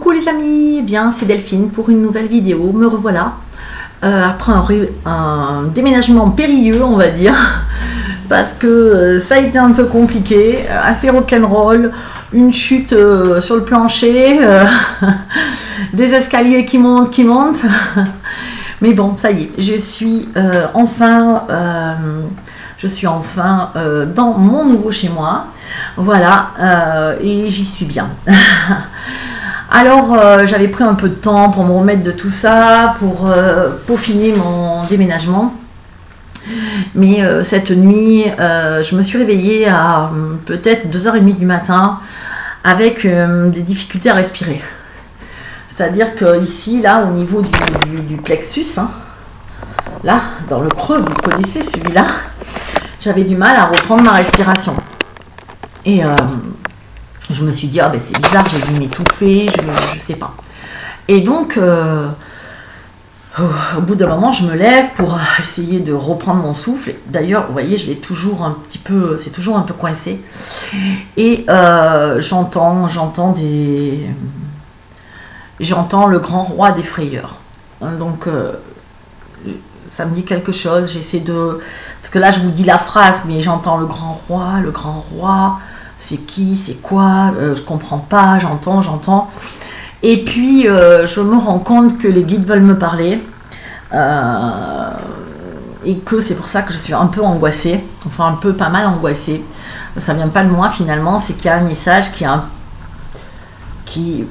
Coucou les amis, eh bien c'est Delphine pour une nouvelle vidéo, me revoilà après un déménagement périlleux on va dire, parce que ça a été un peu compliqué, assez rock'n'roll, une chute sur le plancher, des escaliers qui montent, mais bon ça y est, je suis enfin dans mon nouveau chez moi, voilà, et j'y suis bien. Alors j'avais pris un peu de temps pour me remettre de tout ça, pour peaufiner mon déménagement, mais cette nuit je me suis réveillée à peut-être 2h30 du matin avec des difficultés à respirer. C'est-à-dire que ici, là, au niveau du plexus, hein, là, dans le creux, vous connaissez celui-là, j'avais du mal à reprendre ma respiration. Et je me suis dit, ah ben c'est bizarre, j'ai dû m'étouffer, je sais pas. Et donc, au bout d'un moment, je me lève pour essayer de reprendre mon souffle. D'ailleurs, vous voyez, je l'ai toujours un petit peu, c'est toujours un peu coincé. Et j'entends le grand roi des frayeurs. Donc, ça me dit quelque chose, j'essaie de... Parce que là, je vous dis la phrase, mais j'entends le grand roi, c'est qui, c'est quoi, je comprends pas, j'entends. Et puis, je me rends compte que les guides veulent me parler, et que c'est pour ça que je suis un peu angoissée, enfin pas mal angoissée. Ça vient pas de moi finalement, c'est qu'il y a un message qui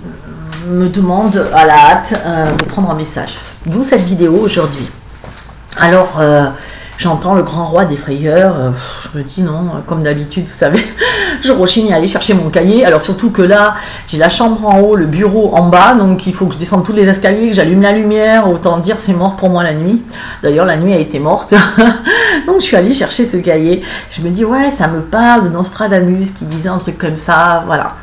me demande à la hâte de prendre un message. D'où cette vidéo aujourd'hui. Alors, j'entends le grand roi des frayeurs, je me dis non, comme d'habitude, vous savez, je rechigne à aller chercher mon cahier, alors surtout que là, j'ai la chambre en haut, le bureau en bas, donc il faut que je descende tous les escaliers, que j'allume la lumière, autant dire c'est mort pour moi la nuit. D'ailleurs, la nuit a été morte, donc je suis allée chercher ce cahier, je me dis ouais, ça me parle de Nostradamus qui disait un truc comme ça, voilà.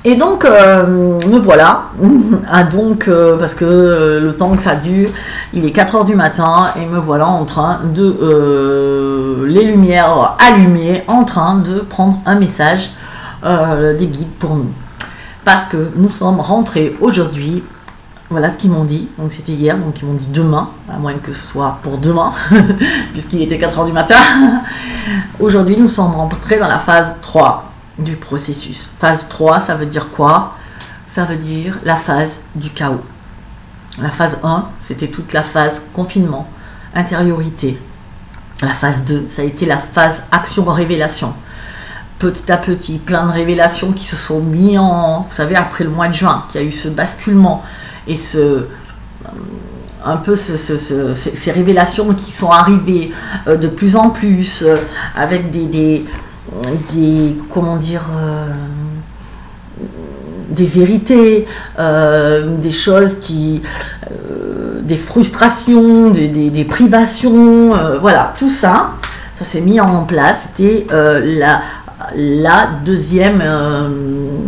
Et donc, me voilà, parce que le temps que ça dure, il est 4h du matin, et me voilà en train de, les lumières allumées, en train de prendre un message des guides pour nous. Parce que nous sommes rentrés aujourd'hui, voilà ce qu'ils m'ont dit, donc c'était hier, donc ils m'ont dit demain, à moins que ce soit pour demain, puisqu'il était 4h du matin. Aujourd'hui, nous sommes rentrés dans la phase 3. Du processus. Phase 3, ça veut dire quoi? Ça veut dire la phase du chaos. La phase 1, c'était toute la phase confinement, intériorité. La phase 2, ça a été la phase action-révélation. Petit à petit, plein de révélations qui se sont mis en... Vous savez, après le mois de juin, qu'il y a eu ce basculement et ces révélations qui sont arrivées de plus en plus, avec des comment dire, des vérités, des choses qui, des frustrations, des privations, voilà, tout ça, ça s'est mis en place. C'était la deuxième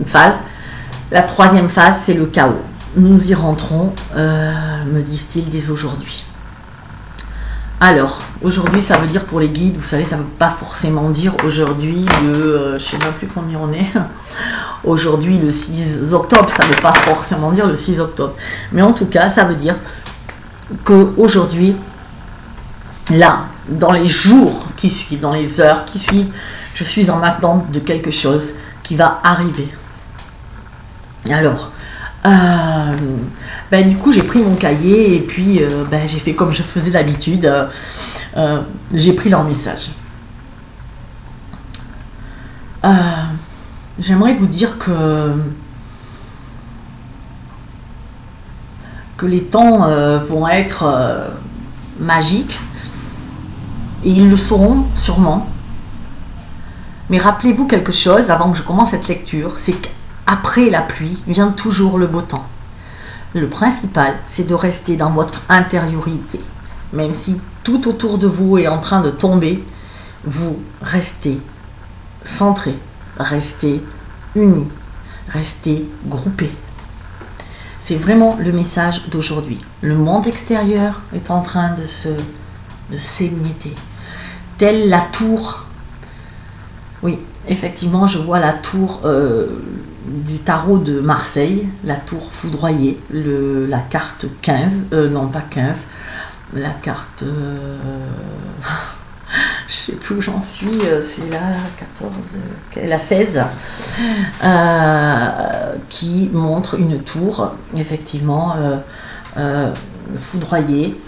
phase. La troisième phase, c'est le chaos. Nous y rentrons, me disent-ils dès aujourd'hui. Alors, aujourd'hui, ça veut dire pour les guides, vous savez, ça ne veut pas forcément dire aujourd'hui, je ne sais même plus combien on est, aujourd'hui le 6 octobre, ça ne veut pas forcément dire le 6 octobre. Mais en tout cas, ça veut dire qu'aujourd'hui, là, dans les jours qui suivent, dans les heures qui suivent, je suis en attente de quelque chose qui va arriver. Alors... du coup j'ai pris mon cahier et puis j'ai fait comme je faisais d'habitude, j'ai pris leur message. J'aimerais vous dire que les temps vont être magiques, et ils le seront sûrement, mais rappelez-vous quelque chose avant que je commence cette lecture, c'est qu'après la pluie vient toujours le beau temps. Le principal, c'est de rester dans votre intériorité. Même si tout autour de vous est en train de tomber, vous restez centré, restez unis, restez groupés. C'est vraiment le message d'aujourd'hui. Le monde extérieur est en train de s'émietter. Telle la tour. Oui, effectivement, je vois la tour du tarot de Marseille, la tour foudroyée, la carte 15, non pas 15, la carte, je sais plus où j'en suis, c'est la 14, la 16, qui montre une tour, effectivement, foudroyée,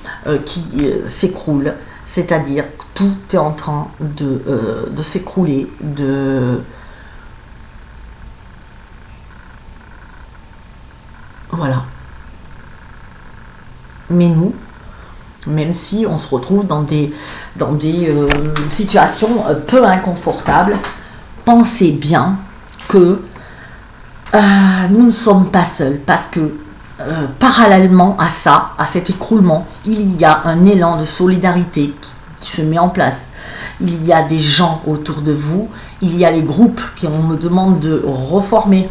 qui s'écroule, c'est-à-dire que tout est en train de s'écrouler, voilà. Mais nous, même si on se retrouve dans des situations peu inconfortables, pensez bien que nous ne sommes pas seuls, parce que parallèlement à ça, à cet écroulement, il y a un élan de solidarité qui se met en place. Il y a des gens autour de vous, il y a les groupes on me demande de reformer,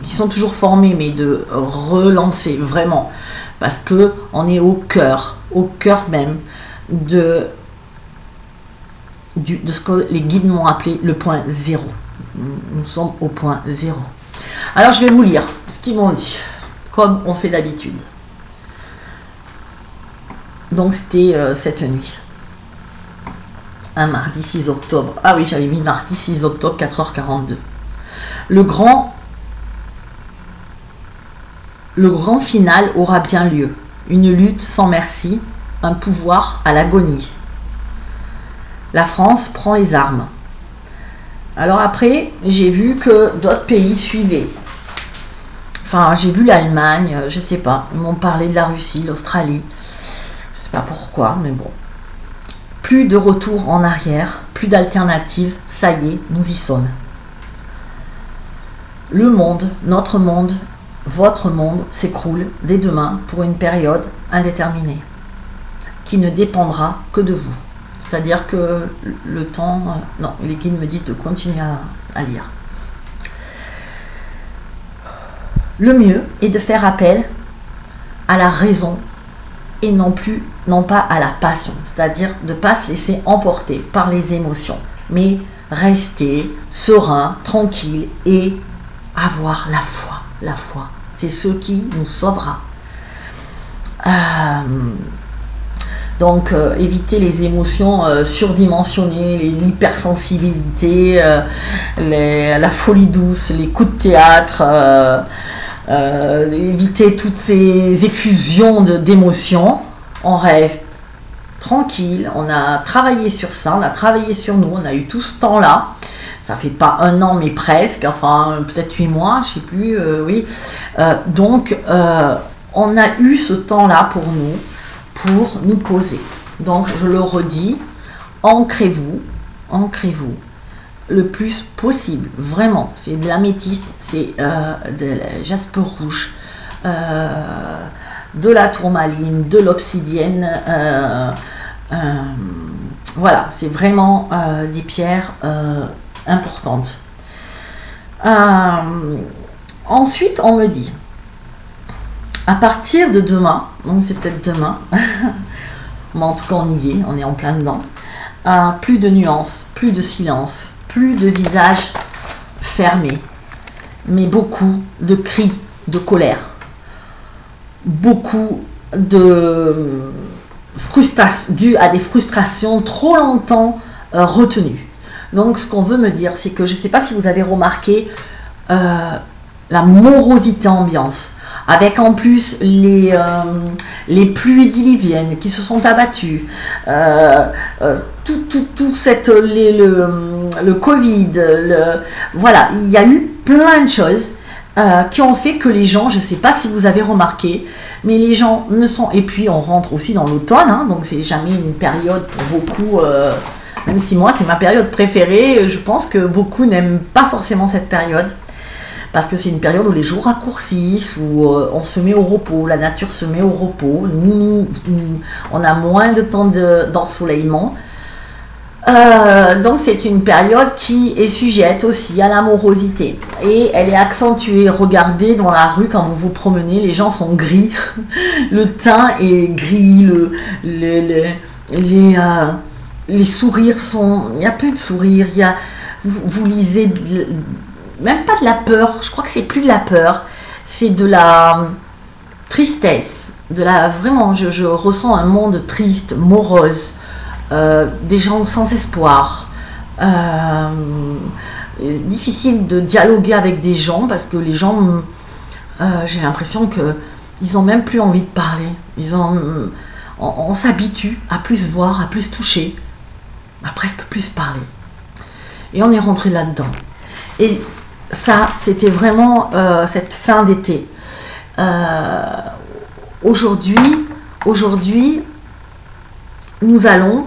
qui sont toujours formés, mais de relancer vraiment, parce que on est au cœur même de ce que les guides m'ont appelé le point zéro. Nous sommes au point zéro. Alors je vais vous lire ce qu'ils m'ont dit, comme on fait d'habitude. Donc c'était cette nuit, un mardi 6 octobre. Ah oui, j'avais mis mardi 6 octobre, 4h42. Le grand final aura bien lieu. Une lutte sans merci, un pouvoir à l'agonie. La France prend les armes. Alors après, j'ai vu que d'autres pays suivaient. Enfin, j'ai vu l'Allemagne, je sais pas. Ils m'ont parlé de la Russie, l'Australie. Je sais pas pourquoi, mais bon. Plus de retour en arrière, plus d'alternatives. Ça y est, nous y sommes. Le monde, notre monde, votre monde s'écroule dès demain pour une période indéterminée qui ne dépendra que de vous. C'est-à-dire que le temps... non, les guides me disent de continuer à lire. Le mieux est de faire appel à la raison et non pas à la passion. C'est-à-dire de ne pas se laisser emporter par les émotions, mais rester serein, tranquille et avoir la foi. La foi, c'est ce qui nous sauvera. Donc, éviter les émotions surdimensionnées, l'hypersensibilité, la folie douce, les coups de théâtre, éviter toutes ces effusions d'émotions. On reste tranquille, on a travaillé sur ça, on a travaillé sur nous, on a eu tout ce temps-là. Ça fait pas 1 an, mais presque, enfin peut-être 8 mois, je sais plus, oui. Donc, on a eu ce temps-là pour nous poser. Donc, je le redis, ancrez-vous le plus possible, vraiment. C'est de l'améthyste, c'est de la jaspe rouge, de la tourmaline, de l'obsidienne. Voilà, c'est vraiment des pierres importantes. Ensuite, on me dit, à partir de demain, donc c'est peut-être demain, mais en tout cas on y est, on est en plein dedans, plus de nuances, plus de silence, plus de visages fermés, mais beaucoup de cris de colère, beaucoup de frustration, dû à des frustrations trop longtemps retenues. Donc ce qu'on veut me dire, c'est que je ne sais pas si vous avez remarqué la morosité ambiance, avec en plus les pluies diluviennes qui se sont abattues, tout le Covid, voilà, il y a eu plein de choses qui ont fait que les gens, je ne sais pas si vous avez remarqué, mais les gens ne sont... Et puis on rentre aussi dans l'automne, hein, donc c'est jamais une période pour beaucoup... même si moi c'est ma période préférée, je pense que beaucoup n'aiment pas forcément cette période. Parce que c'est une période où les jours raccourcissent, où on se met au repos, la nature se met au repos, nous on a moins de temps d'ensoleillement. Donc c'est une période qui est sujette aussi à la morosité. Et elle est accentuée. Regardez dans la rue quand vous vous promenez, les gens sont gris. Le teint est gris, les sourires sont... Il n'y a plus de sourires, il y a... vous lisez, même pas de la peur, je crois que c'est plus de la peur, c'est de la tristesse, vraiment, je ressens un monde triste, morose, des gens sans espoir. Difficile de dialoguer avec des gens parce que les gens, j'ai l'impression que ils ont même plus envie de parler. On s'habitue à plus voir, à plus toucher, à presque plus parler. Et on est rentré là-dedans. Et ça, c'était vraiment cette fin d'été. Aujourd'hui, nous allons,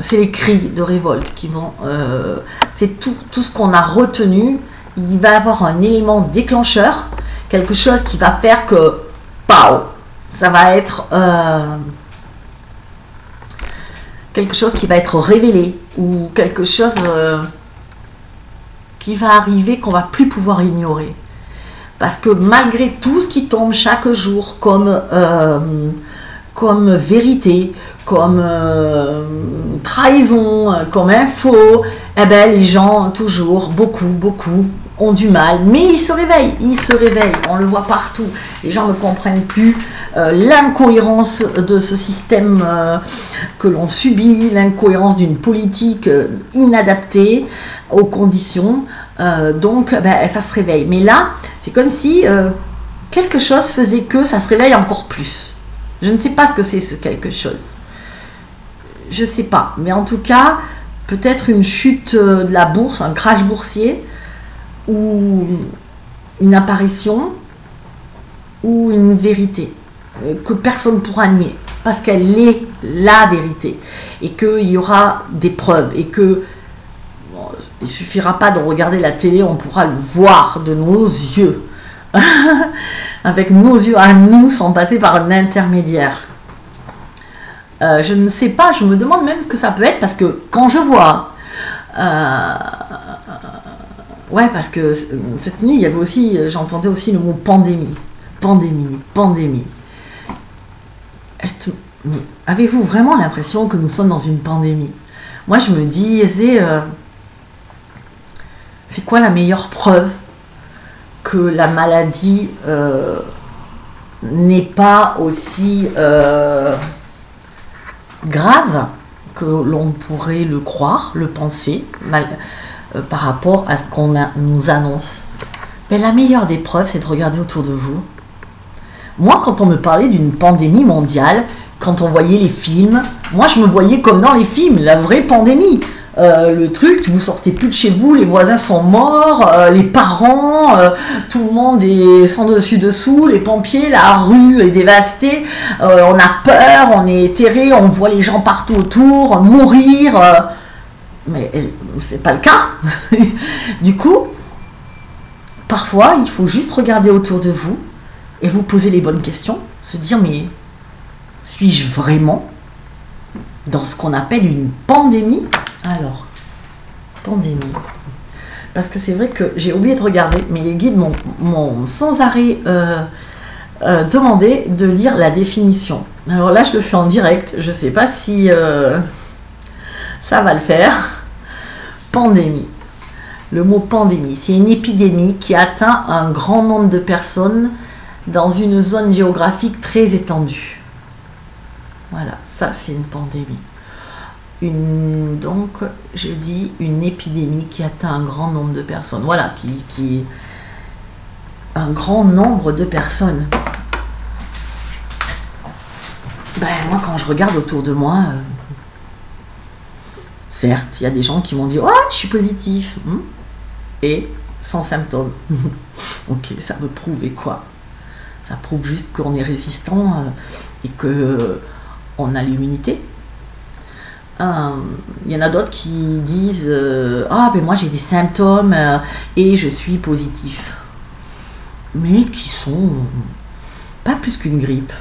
c'est les cris de révolte qui vont, c'est tout ce qu'on a retenu. Il va y avoir un élément déclencheur, quelque chose qui va faire que, pow, ça va être quelque chose qui va être révélé, ou quelque chose qui va arriver qu'on va plus pouvoir ignorer. Parce que malgré tout ce qui tombe chaque jour comme vérité, comme trahison, comme info, eh ben, les gens, toujours, beaucoup, ont du mal. Mais ils se réveillent, on le voit partout. Les gens ne comprennent plus l'incohérence de ce système que l'on subit, l'incohérence d'une politique inadaptée aux conditions. Donc, ben, ça se réveille. Mais là, c'est comme si quelque chose faisait que ça se réveille encore plus. Je ne sais pas ce que c'est ce quelque chose. Je ne sais pas. Mais en tout cas, peut-être une chute de la bourse, un crash boursier, ou une apparition, ou une vérité que personne ne pourra nier. Parce qu'elle est la vérité. Et qu'il y aura des preuves. Et que il ne suffira pas de regarder la télé, on pourra le voir de nos yeux. Avec nos yeux à nous, sans passer par un intermédiaire. Je ne sais pas, je me demande même ce que ça peut être, parce que quand je vois... ouais, parce que cette nuit, il y avait aussi, j'entendais aussi le mot pandémie. Pandémie. Mais avez-vous vraiment l'impression que nous sommes dans une pandémie? Moi, je me dis, c'est quoi la meilleure preuve que la maladie n'est pas aussi grave que l'on pourrait le croire, le penser, par rapport à ce qu'on nous annonce? Mais la meilleure des preuves, c'est de regarder autour de vous. Moi, quand on me parlait d'une pandémie mondiale, quand on voyait les films, moi je me voyais comme dans les films, la vraie pandémie. Le truc, vous sortez plus de chez vous, les voisins sont morts, les parents, tout le monde est sans dessus dessous, les pompiers, la rue est dévastée, on a peur, on est terré, on voit les gens partout autour mourir, mais c'est pas le cas. Du coup, parfois il faut juste regarder autour de vous et vous poser les bonnes questions, se dire, mais suis-je vraiment dans ce qu'on appelle une pandémie? Alors, pandémie. Parce que c'est vrai que j'ai oublié de regarder, mais les guides m'ont sans arrêt demandé de lire la définition. Alors là, je le fais en direct. Je ne sais pas si ça va le faire. Pandémie. Le mot pandémie, c'est une épidémie qui atteint un grand nombre de personnes dans une zone géographique très étendue. Voilà, ça c'est une pandémie. Donc, je dis une épidémie qui atteint un grand nombre de personnes. Voilà, un grand nombre de personnes. Ben, moi, quand je regarde autour de moi, certes, il y a des gens qui m'ont dit « Oh, je suis positif !» Et sans symptômes. Ok, ça veut prouver quoi? Ça prouve juste qu'on est résistant et qu'on a l'immunité. Il y en a d'autres qui disent ah ben moi j'ai des symptômes et je suis positif, mais qui sont pas plus qu'une grippe.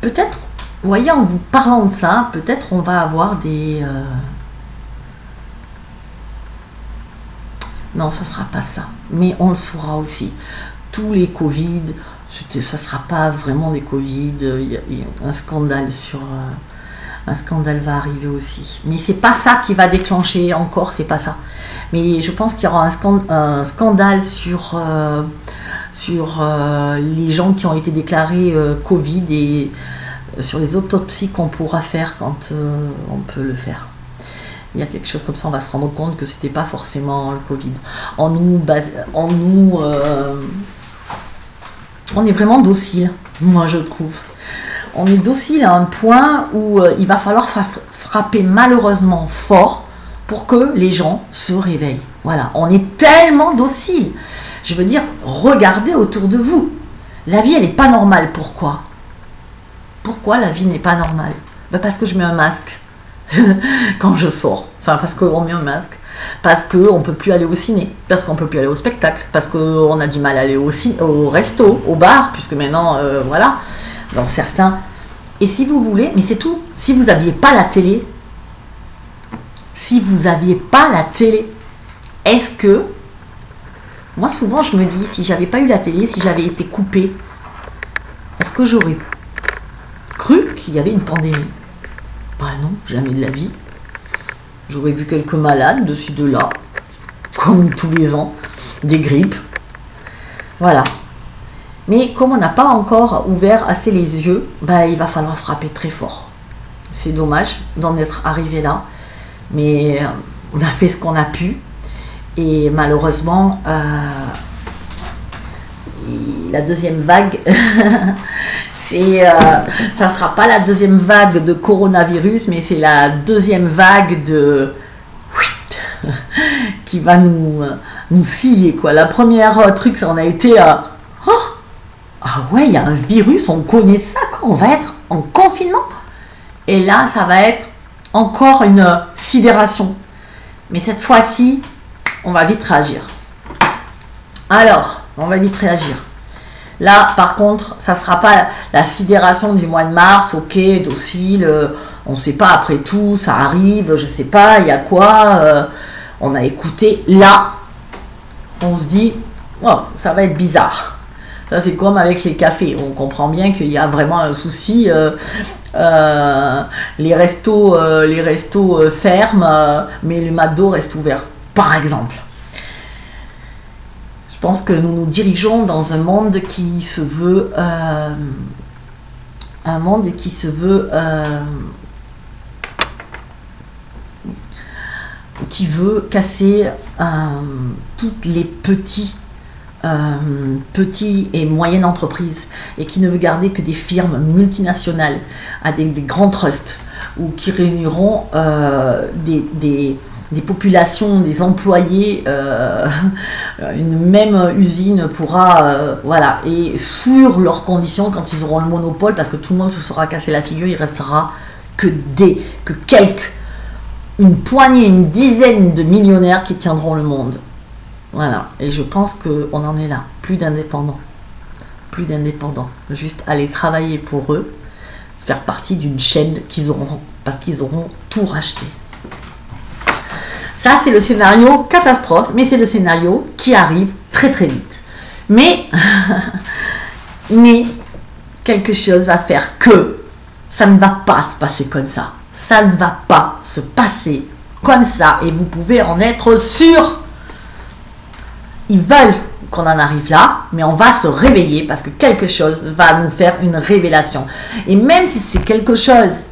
Peut-être, vous voyez, en vous parlant de ça, peut-être on va avoir des non, ça sera pas ça, mais on le saura aussi. Tous les Covid, ça sera pas vraiment des Covid. Il y a un scandale sur un scandale va arriver aussi. Mais c'est pas ça qui va déclencher encore, c'est pas ça. Mais je pense qu'il y aura un scandale sur les gens qui ont été déclarés Covid et sur les autopsies qu'on pourra faire quand on peut le faire. Il y a quelque chose comme ça, on va se rendre compte que c'était pas forcément le Covid. On est vraiment docile, moi je trouve. On est docile à un point où il va falloir frapper malheureusement fort pour que les gens se réveillent. Voilà, on est tellement docile. Je veux dire, regardez autour de vous. La vie, elle n'est pas normale. Pourquoi? Pourquoi la vie n'est pas normale? Parce que je mets un masque quand je sors. Enfin, parce qu'on met un masque. Parce qu'on ne peut plus aller au ciné. Parce qu'on ne peut plus aller au spectacle. Parce qu'on a du mal à aller au resto, au bar. Puisque maintenant, voilà, dans certains... Et si vous voulez, mais c'est tout. Si vous n'aviez pas la télé, est-ce que... Moi, souvent, je me dis, si j'avais pas eu la télé, si j'avais été coupée, est-ce que j'aurais cru qu'il y avait une pandémie? Bah non, jamais de la vie. J'aurais vu quelques malades de ci, de là, comme tous les ans, des grippes. Voilà. Mais comme on n'a pas encore ouvert assez les yeux, bah, il va falloir frapper très fort. C'est dommage d'en être arrivé là, mais on a fait ce qu'on a pu. Et malheureusement, la deuxième vague, ça ne sera pas la deuxième vague de coronavirus, mais c'est la deuxième vague de qui va nous scier, quoi. La première truc, ça en a été oh, ah ouais, il y a un virus, on connaît ça, quoi. On va être en confinement. Et là, ça va être encore une sidération. Mais cette fois-ci, on va vite réagir. Alors, on va vite réagir. Là, par contre, ça ne sera pas la sidération du mois de mars, ok, docile, on ne sait pas, après tout, ça arrive, je ne sais pas, il y a quoi, on a écouté. Là, on se dit, oh, ça va être bizarre. Ça, c'est comme avec les cafés. On comprend bien qu'il y a vraiment un souci. Les restos ferment, mais le McDo reste ouvert, par exemple. Je pense que nous nous dirigeons dans un monde qui se veut qui veut casser toutes les petits et moyennes entreprises et qui ne veut garder que des firmes multinationales à des grands trusts ou qui réuniront des populations, des employés, une même usine pourra, voilà, et sur leurs conditions quand ils auront le monopole, parce que tout le monde se sera cassé la figure, il restera que une poignée, une dizaine de millionnaires qui tiendront le monde. Voilà, et je pense qu'on en est là, plus d'indépendants, juste aller travailler pour eux, faire partie d'une chaîne parce qu'ils auront tout racheté. Ça, c'est le scénario catastrophe, mais c'est le scénario qui arrive très très vite. Mais quelque chose va faire que ça ne va pas se passer comme ça. Ça ne va pas se passer comme ça, et vous pouvez en être sûr. Ils veulent qu'on en arrive là, mais on va se réveiller parce que quelque chose va nous faire une révélation. Et même si c'est quelque chose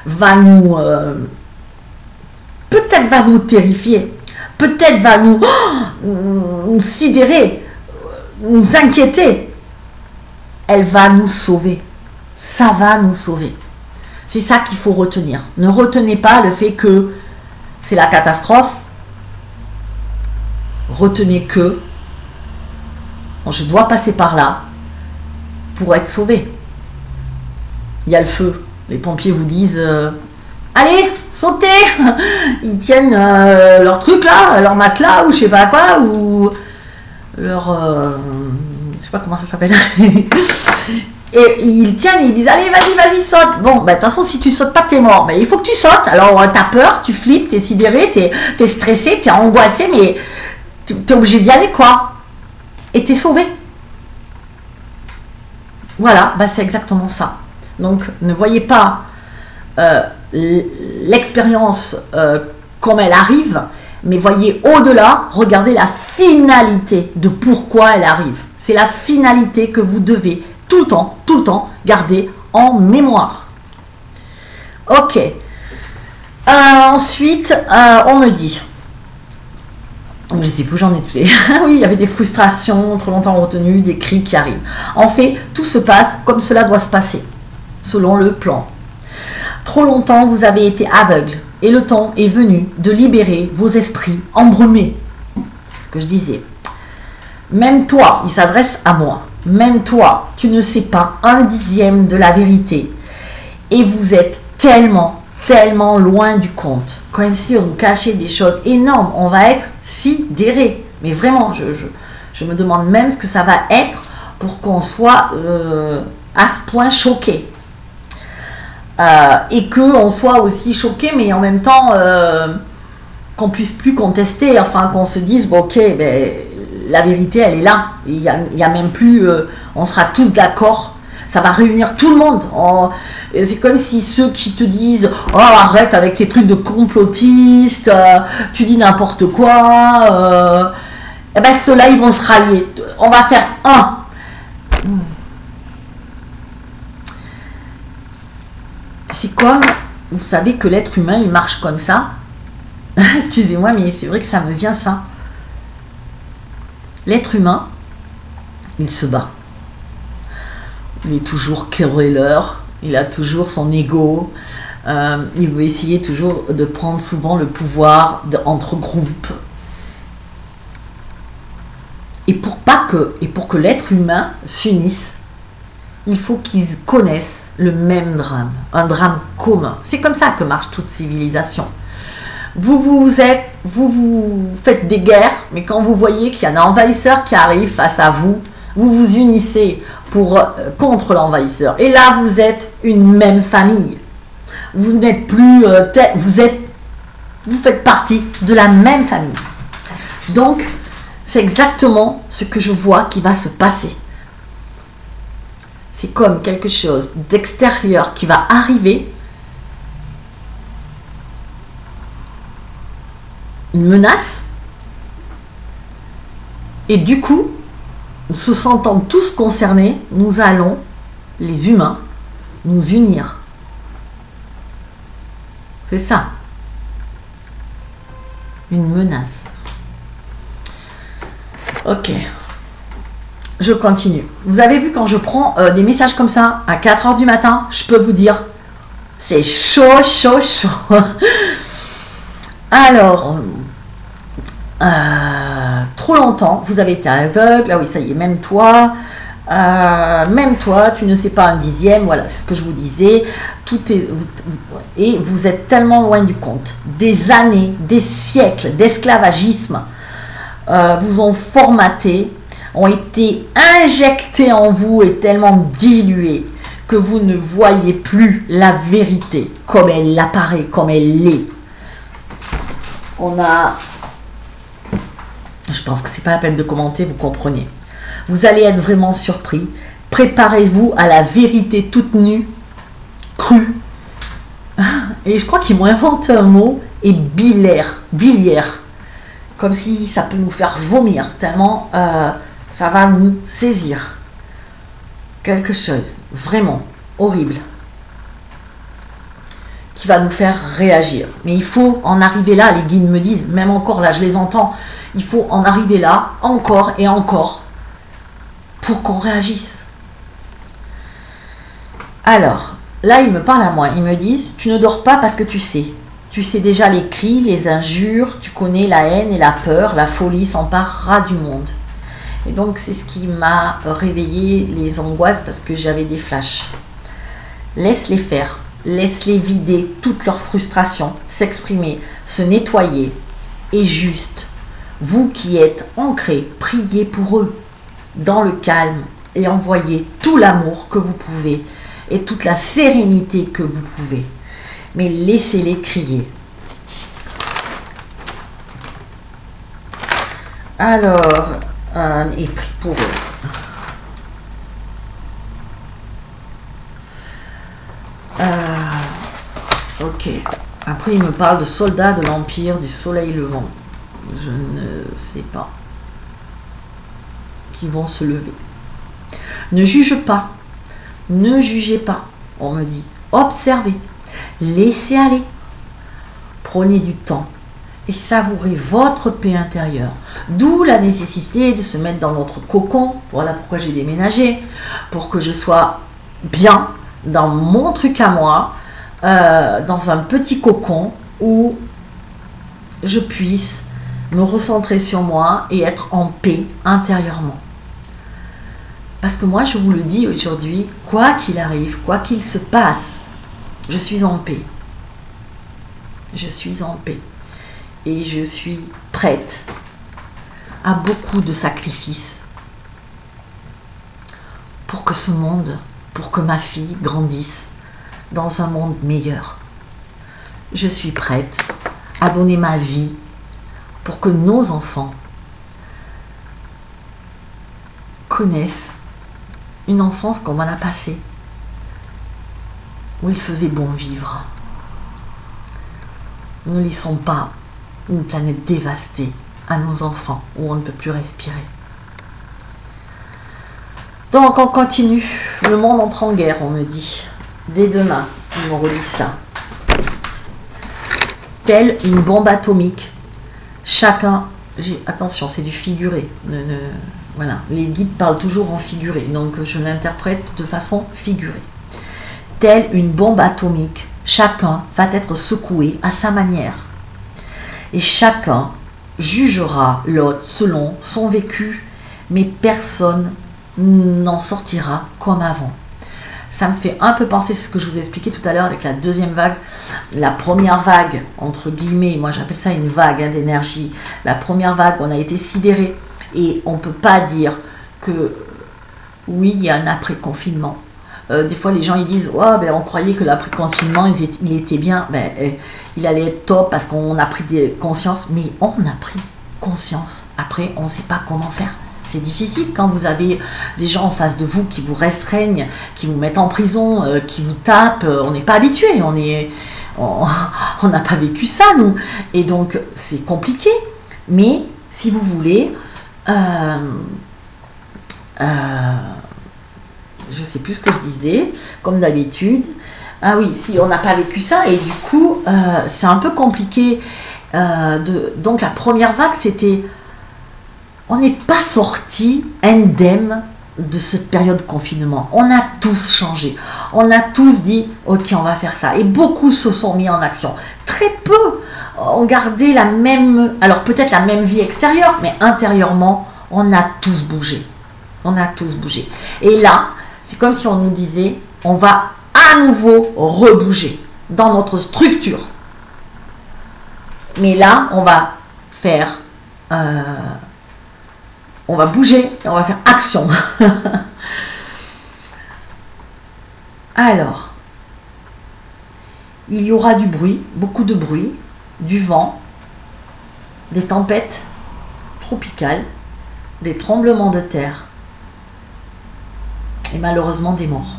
va nous... peut-être va nous terrifier, peut-être va nous sidérer, nous inquiéter, elle va nous sauver. Ça va nous sauver. C'est ça qu'il faut retenir. Ne retenez pas le fait que c'est la catastrophe. Retenez que je dois passer par là pour être sauvé. Il y a le feu. Les pompiers vous disent allez, sautez. Ils tiennent leur truc là, leur matelas ou je sais pas quoi, ou leur... je sais pas comment ça s'appelle. Et ils tiennent et ils disent allez, vas-y, saute. Bon, de toute façon, si tu sautes pas, t'es mort. Mais il faut que tu sautes. Alors, t'as peur, tu flippes, t'es sidéré, t'es stressé, t'es angoissé, mais t'es obligé d'y aller, quoi. Et t'es sauvé. Voilà, c'est exactement ça. Donc, ne voyez pas l'expérience comme elle arrive, mais voyez au-delà, regardez la finalité de pourquoi elle arrive. C'est la finalité que vous devez tout le temps garder en mémoire. Ok. Ensuite, on me dit, je sais plus, j'en ai tué. Oui, il y avait des frustrations, trop longtemps retenues, des cris qui arrivent. En fait, tout se passe comme cela doit se passer, selon le plan. Trop longtemps, vous avez été aveugle et le temps est venu de libérer vos esprits embrumés. C'est ce que je disais. Même toi, il s'adresse à moi, même toi, tu ne sais pas un dixième de la vérité et vous êtes tellement loin du compte. Comme si on nous cachait des choses énormes, on va être sidéré. Mais vraiment, je me demande même ce que ça va être pour qu'on soit à ce point choqué. Et qu'on soit aussi choqué, mais en même temps qu'on puisse plus contester, enfin qu'on se dise, bon, ok, ben, la vérité elle est là, il y a même plus, on sera tous d'accord, ça va réunir tout le monde. C'est comme si ceux qui te disent, oh arrête avec tes trucs de complotiste, tu dis n'importe quoi, et ben ceux-là ils vont se rallier, on va faire un. C'est comme, vous savez que l'être humain, il marche comme ça. Excusez-moi, mais c'est vrai que ça me vient ça. L'être humain, il se bat. Il est toujours querelleur, il a toujours son ego. Il veut essayer toujours de prendre souvent le pouvoir entre groupes. Et pour que l'être humain s'unisse, il faut qu'ils connaissent le même drame, un drame commun. C'est comme ça que marche toute civilisation. Vous faites des guerres, mais quand vous voyez qu'il y a un envahisseur qui arrive face à vous, vous vous unissez contre l'envahisseur. Et là, vous êtes une même famille. Vous n'êtes plus... vous faites partie de la même famille. Donc, c'est exactement ce que je vois qui va se passer. C'est comme quelque chose d'extérieur qui va arriver, une menace, et du coup, se sentant tous concernés, nous allons, les humains, nous unir. C'est ça. Une menace. Ok. Je continue. Vous avez vu, quand je prends des messages comme ça à 4 h du matin, je peux vous dire, c'est chaud, chaud, chaud. Alors, trop longtemps, vous avez été aveugle. Ah oui, ça y est, même toi, tu ne sais pas un dixième. Voilà, c'est ce que je vous disais. Et vous êtes tellement loin du compte. Des années, des siècles d'esclavagisme vous ont formaté, ont été injectés en vous et tellement dilués que vous ne voyez plus la vérité comme elle apparaît, comme elle l'est. Je pense que c'est pas la peine de commenter, vous comprenez. Vous allez être vraiment surpris. Préparez-vous à la vérité toute nue, crue. Et je crois qu'ils m'ont inventé un mot, et biliaire. Comme si ça peut nous faire vomir, tellement ça va nous saisir. Quelque chose vraiment horrible qui va nous faire réagir. Mais il faut en arriver là, les guides me disent, même encore là, je les entends, il faut en arriver là, encore et encore, pour qu'on réagisse. Alors, là, ils me parlent à moi, ils me disent, tu ne dors pas parce que tu sais. Tu sais déjà les cris, les injures, tu connais la haine et la peur, la folie s'emparera du monde. Et donc, c'est ce qui m'a réveillé les angoisses, parce que j'avais des flashs. Laisse-les faire, laisse-les vider toute leur frustration, s'exprimer, se nettoyer. Et juste, vous qui êtes ancrés, priez pour eux, dans le calme, et envoyez tout l'amour que vous pouvez, et toute la sérénité que vous pouvez. Mais laissez-les crier. Alors, et prie pour eux. Ok. Ok. Après, il me parle de soldats de l'Empire du Soleil Levant. Je ne sais pas. Qui vont se lever. Ne juge pas. Ne jugez pas. On me dit. Observez. Laissez aller. Prenez du temps. Et savourez votre paix intérieure. D'où la nécessité de se mettre dans notre cocon. Voilà pourquoi j'ai déménagé. Pour que je sois bien dans mon truc à moi. Dans un petit cocon où je puisse me recentrer sur moi et être en paix intérieurement. Parce que moi, je vous le dis aujourd'hui, quoi qu'il arrive, quoi qu'il se passe, je suis en paix. Je suis en paix. Et je suis prête à beaucoup de sacrifices pour que ce monde, pour que ma fille grandisse dans un monde meilleur. Je suis prête à donner ma vie pour que nos enfants connaissent une enfance comme on a passée, où il faisait bon vivre. Ne laissons pas une planète dévastée à nos enfants, où on ne peut plus respirer. Donc on continue. Le monde entre en guerre, on me dit. Dès demain, ils m'ont relis ça. Telle une bombe atomique. Chacun... Attention, c'est du figuré. Voilà, les guides parlent toujours en figuré. Donc je l'interprète de façon figurée. Telle une bombe atomique. Chacun va être secoué à sa manière. Et chacun jugera l'autre selon son vécu. Mais personne n'en sortira comme avant. Ça me fait un peu penser, c'est ce que je vous ai expliqué tout à l'heure avec la deuxième vague. La première vague, entre guillemets, moi j'appelle ça une vague d'énergie. La première vague, on a été sidérés. Et on ne peut pas dire que oui, il y a un après-confinement. Des fois, les gens ils disent oh, ben, on croyait que l'après-confinement, il était bien. Ben, il allait être top parce qu'on a pris conscience. Mais on a pris conscience. Après, on ne sait pas comment faire. C'est difficile quand vous avez des gens en face de vous qui vous restreignent, qui vous mettent en prison, qui vous tapent. On n'est pas habitué, on n'a pas vécu ça, nous. Et donc, c'est compliqué. Mais, si vous voulez, je ne sais plus ce que je disais, comme d'habitude. Ah oui, si on n'a pas vécu ça, et du coup, c'est un peu compliqué. Donc, la première vague, c'était... On n'est pas sorti indemne de cette période de confinement. On a tous changé. On a tous dit, ok, on va faire ça. Et beaucoup se sont mis en action. Très peu ont gardé la même, alors peut-être la même vie extérieure, mais intérieurement, on a tous bougé. On a tous bougé. Et là, c'est comme si on nous disait, on va à nouveau rebouger dans notre structure. Mais là, on va faire... on va bouger et on va faire action. Alors, il y aura du bruit, beaucoup de bruit, du vent, des tempêtes tropicales, des tremblements de terre et malheureusement des morts.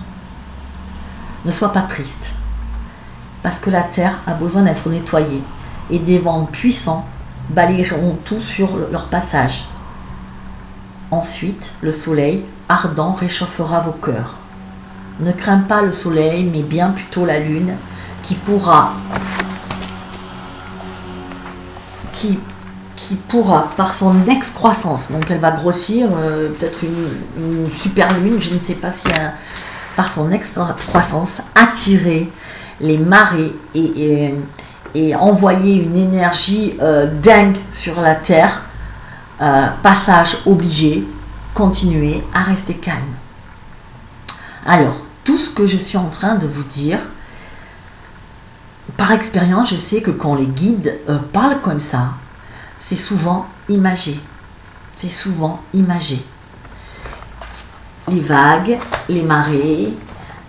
Ne sois pas triste, parce que la terre a besoin d'être nettoyée et des vents puissants balayeront tout sur leur passage. Ensuite, le soleil ardent réchauffera vos cœurs. Ne crains pas le soleil, mais bien plutôt la lune, qui pourra, par son excroissance, donc elle va grossir, peut-être une super lune, je ne sais pas si par son excroissance, attirer les marées et envoyer une énergie dingue sur la Terre. Passage obligé, continuez à rester calme. Alors, tout ce que je suis en train de vous dire, par expérience, je sais que quand les guides parlent comme ça, c'est souvent imagé. C'est souvent imagé. Les vagues, les marées,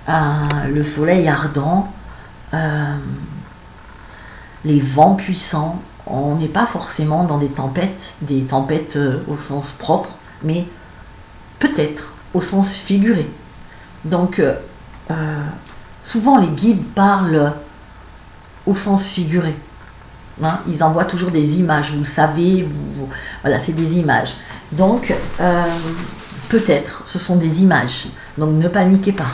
le soleil ardent, les vents puissants. On n'est pas forcément dans des tempêtes au sens propre, mais peut-être au sens figuré. Donc, souvent les guides parlent au sens figuré. Hein, ils envoient toujours des images, vous le savez, voilà, c'est des images. Donc, peut-être, ce sont des images. Donc, ne paniquez pas.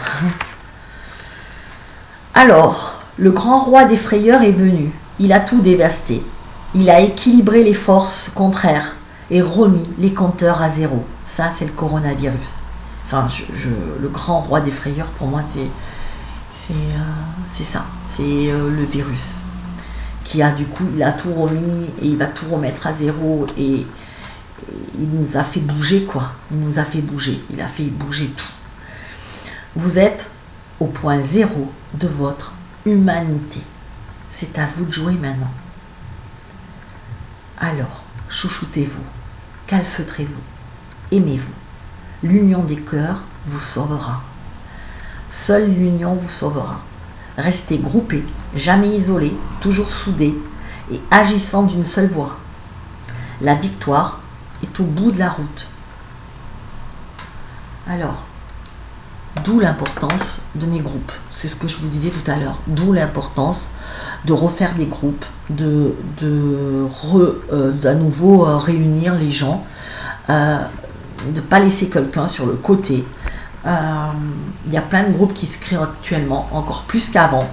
Alors, le grand roi des frayeurs est venu. Il a tout dévasté. Il a équilibré les forces contraires et remis les compteurs à zéro. Ça, c'est le coronavirus. Enfin, le grand roi des frayeurs, pour moi, c'est ça. C'est le virus qui a, du coup, il a tout remis et il va tout remettre à zéro et il nous a fait bouger, quoi. Il nous a fait bouger. Il a fait bouger tout. Vous êtes au point zéro de votre humanité. C'est à vous de jouer maintenant. Alors, chouchoutez-vous, calfeutrez-vous, aimez-vous. L'union des cœurs vous sauvera. Seule l'union vous sauvera. Restez groupés, jamais isolés, toujours soudés et agissant d'une seule voix. La victoire est au bout de la route. Alors, d'où l'importance de mes groupes. C'est ce que je vous disais tout à l'heure. D'où l'importance de refaire des groupes, d'à nouveau réunir les gens, de ne pas laisser quelqu'un sur le côté. Il y a plein de groupes qui se créent actuellement, encore plus qu'avant.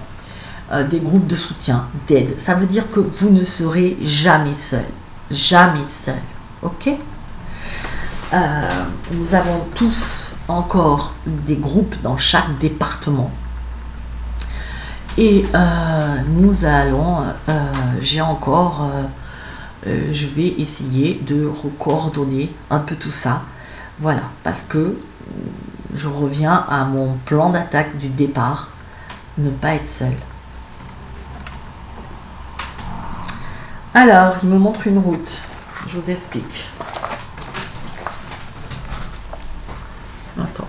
Des groupes de soutien, d'aide. Ça veut dire que vous ne serez jamais seul. Jamais seul. Ok ? Nous avons tous encore des groupes dans chaque département. Et nous allons, je vais essayer de coordonner un peu tout ça. Voilà, parce que je reviens à mon plan d'attaque du départ, ne pas être seul. Alors, il me montre une route. Je vous explique. Attends.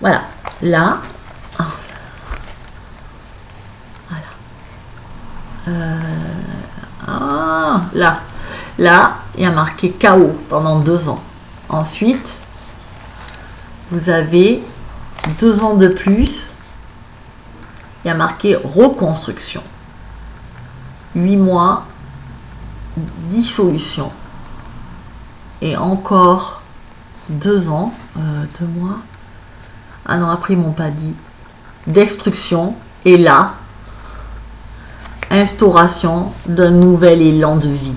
Voilà. Là. Voilà. Là. Là, il y a marqué chaos pendant 2 ans. Ensuite, vous avez 2 ans de plus. Il y a marqué reconstruction. 8 mois, dissolution. Et encore 2 ans, 2 mois. Ah non, après ils m'ont pas dit. Destruction. Et là, instauration d'un nouvel élan de vie.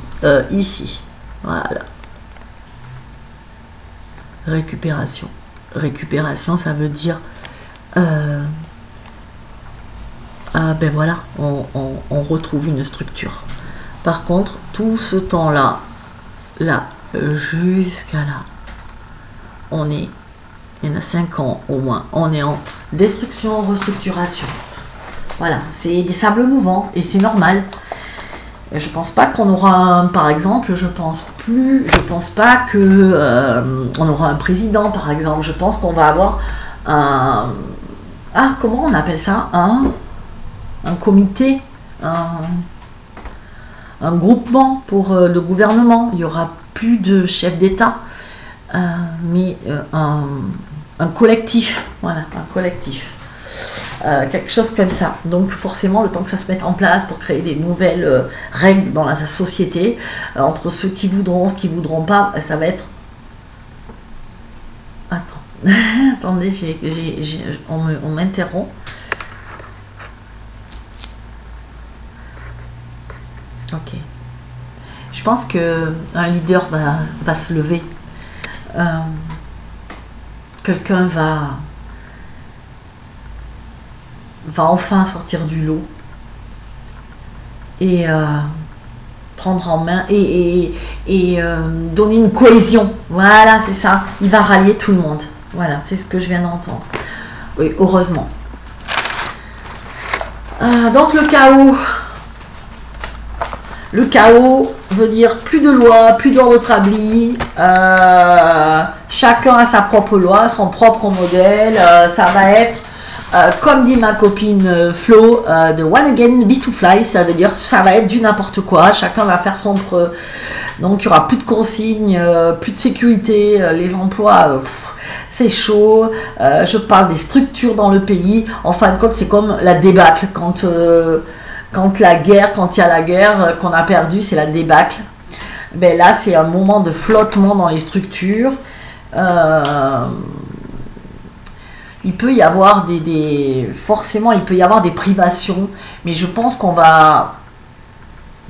Ici. Voilà. Récupération. Récupération, ça veut dire... ben voilà, on retrouve une structure. Par contre, tout ce temps-là, là, jusqu'à là, il y en a 5 ans au moins, on est en destruction, restructuration. Voilà, c'est des sables mouvants et c'est normal. Je pense pas qu'on aura par exemple, je pense pas que on aura un président par exemple. Je pense qu'on va avoir comment on appelle ça, un comité, un groupement pour le gouvernement. Il y aura plus de chef d'État, mais un collectif, voilà, un collectif. Quelque chose comme ça. Donc forcément, le temps que ça se mette en place pour créer des nouvelles règles dans la société, entre ceux qui voudront, ceux qui voudront pas, ça va être... Attendez, on m'interrompt. Ok. Je pense que un leader va se lever. Quelqu'un va enfin sortir du lot et prendre en main et donner une cohésion. Voilà, c'est ça. Il va rallier tout le monde. Voilà, c'est ce que je viens d'entendre. Oui, heureusement. Donc le chaos. Le chaos veut dire plus de loi, plus d'ordre établi. Chacun a sa propre loi, son propre modèle. Ça va être, comme dit ma copine Flo, de One Again, Beast to Fly. Ça veut dire ça va être du n'importe quoi. Chacun va faire Donc il n'y aura plus de consignes, plus de sécurité, les emplois, c'est chaud. Je parle des structures dans le pays. En fin de compte, c'est comme la débâcle. Quand la guerre, quand il y a la guerre, qu'on a perdu, c'est la débâcle. Ben là, c'est un moment de flottement dans les structures. Il peut y avoir forcément, il peut y avoir des privations, mais je pense qu'on va,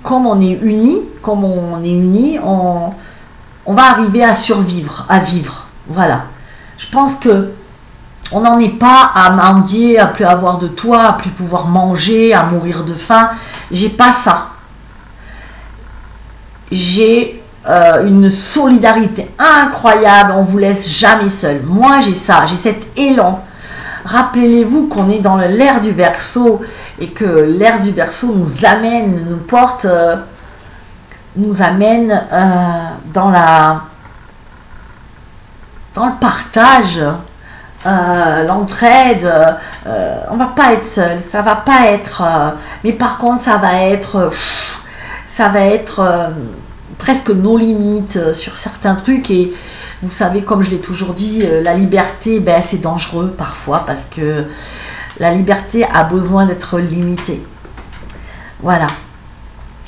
comme on est unis, on va arriver à survivre, à vivre. Voilà. Je pense que on n'en est pas à mendier, à plus avoir de toit, à plus pouvoir manger, à mourir de faim. J'ai pas ça. J'ai une solidarité incroyable, on vous laisse jamais seul. Moi j'ai ça, j'ai cet élan. Rappelez-vous qu'on est dans l'ère du Verseau et que l'ère du Verseau nous amène, nous porte, nous amène dans le partage, l'entraide. On va pas être seul, ça va pas être, mais par contre ça va être presque nos limites sur certains trucs. Et vous savez, comme je l'ai toujours dit, la liberté, ben, c'est dangereux parfois parce que la liberté a besoin d'être limitée. Voilà.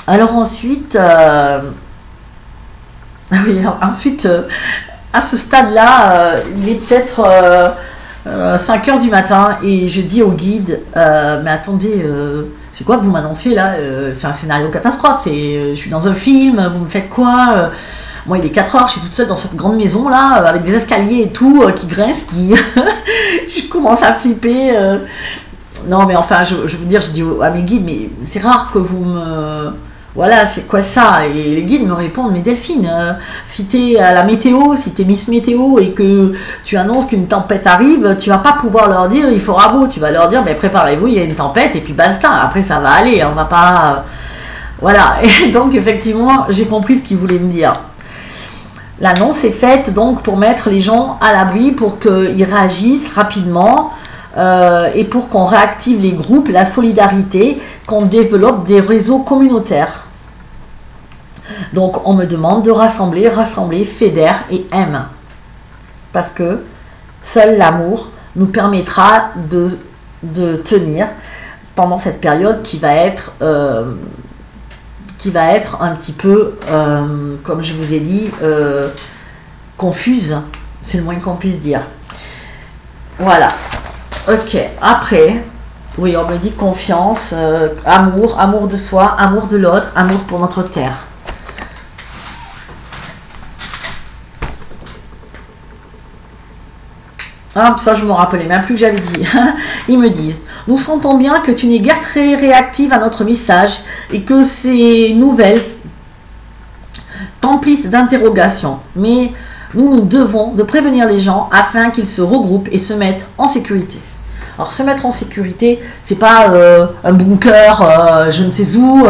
Alors ensuite, à ce stade-là, il est peut-être 5 heures du matin et je dis au guide, mais attendez, c'est quoi que vous m'annoncez là? C'est un scénario catastrophe, je suis dans un film, vous me faites quoi? Moi il est 4 heures, je suis toute seule dans cette grande maison là, avec des escaliers et tout, qui grincent, je commence à flipper. Non mais enfin, je veux dire, je dis à mes guides, mais c'est rare que vous me... Voilà, c'est quoi ça? Et les guides me répondent, mais Delphine, si tu es à la météo, si tu es Miss Météo et que tu annonces qu'une tempête arrive, tu vas pas pouvoir leur dire il fera beau, tu vas leur dire mais préparez-vous, il y a une tempête et puis basta, après ça va aller, on va pas... Voilà, et donc effectivement, j'ai compris ce qu'ils voulaient me dire. L'annonce est faite donc pour mettre les gens à l'abri, pour qu'ils réagissent rapidement, et pour qu'on réactive les groupes, la solidarité, qu'on développe des réseaux communautaires. Donc on me demande de rassembler, fédère et aime. Parce que seul l'amour nous permettra de tenir pendant cette période qui va être un petit peu, comme je vous ai dit, confuse. C'est le moins qu'on puisse dire. Voilà. Ok, après, oui, on me dit confiance, amour de soi, amour de l'autre, amour pour notre terre. Ah, ça je me rappelais même plus que j'avais dit. Ils me disent, nous sentons bien que tu n'es guère très réactive à notre message et que ces nouvelles t'emplissent d'interrogations. Mais nous devons de prévenir les gens afin qu'ils se regroupent et se mettent en sécurité. Alors se mettre en sécurité, c'est pas un bunker, je ne sais où.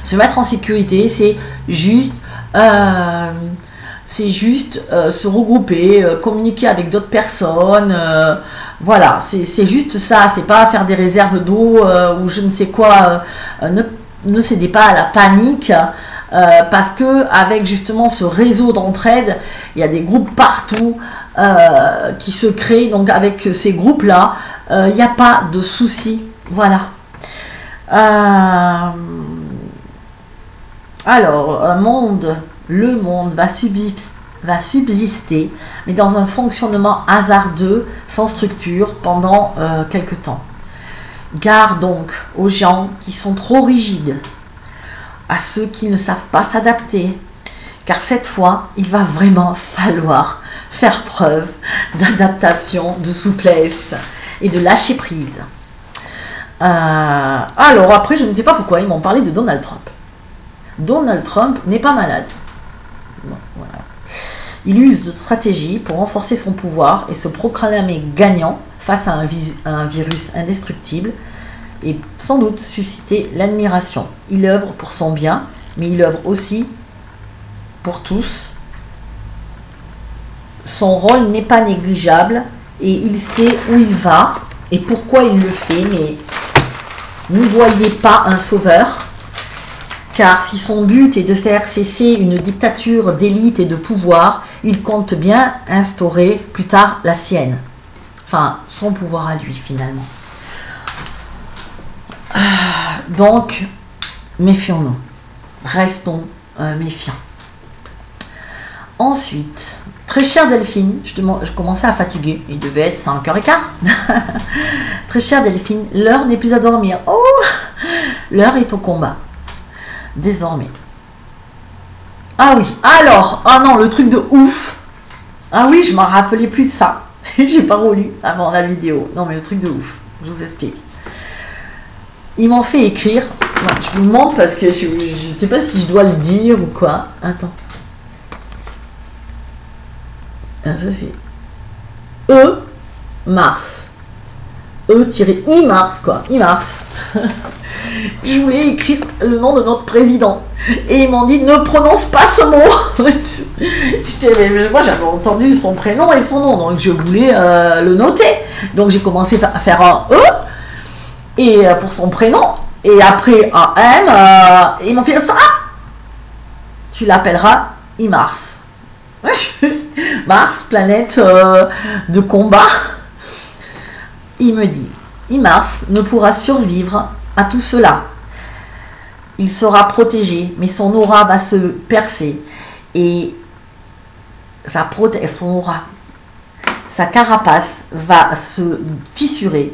Se mettre en sécurité, c'est juste se regrouper, communiquer avec d'autres personnes. Voilà, c'est juste ça. C'est pas faire des réserves d'eau ou je ne sais quoi. Ne cédez pas à la panique. Parce que avec justement ce réseau d'entraide, il y a des groupes partout qui se créent. Donc avec ces groupes-là, il n'y a pas de souci. Voilà. Alors, le monde va subsister, mais dans un fonctionnement hasardeux, sans structure, pendant quelque temps. Gare donc aux gens qui sont trop rigides, à ceux qui ne savent pas s'adapter, car cette fois, il va vraiment falloir faire preuve d'adaptation, de souplesse et de lâcher prise. Alors après, je ne sais pas pourquoi, ils m'ont parlé de Donald Trump. Donald Trump n'est pas malade. Bon, voilà. Il use de stratégies pour renforcer son pouvoir et se proclamer gagnant face à un virus indestructible et sans doute susciter l'admiration. Il œuvre pour son bien, mais il œuvre aussi pour tous. Son rôle n'est pas négligeable et il sait où il va et pourquoi il le fait, mais n'y voyez pas un sauveur, Car si son but est de faire cesser une dictature d'élite et de pouvoir, il compte bien instaurer plus tard la sienne. Enfin, son pouvoir à lui, finalement. Donc, méfions-nous. Restons méfiants. Ensuite, très chère Delphine, je commençais à fatiguer, il devait être 5h15. Très chère Delphine, l'heure n'est plus à dormir. Oh, l'heure est au combat. Désormais. Ah oui, alors, ah non, le truc de ouf. Ah oui, je m'en rappelais plus de ça. J'ai pas relu avant la vidéo. Non, mais le truc de ouf, je vous explique. Ils m'ont fait écrire. Ouais, je vous montre parce que je sais pas si je dois le dire ou quoi. Attends. Ah, ça c'est E Mars. E-I Mars quoi. I Mars. Je voulais écrire le nom de notre président. Et ils m'ont dit ne prononce pas ce mot. Moi j'avais entendu son prénom et son nom. Donc je voulais le noter. Donc j'ai commencé à faire un E. Et pour son prénom. Et après un M. Ils m'ont fait tu l'appelleras I Mars. Mars, planète de combat. Il me dit, Mars ne pourra survivre à tout cela. Il sera protégé, mais son aura va se percer et sa carapace va se fissurer.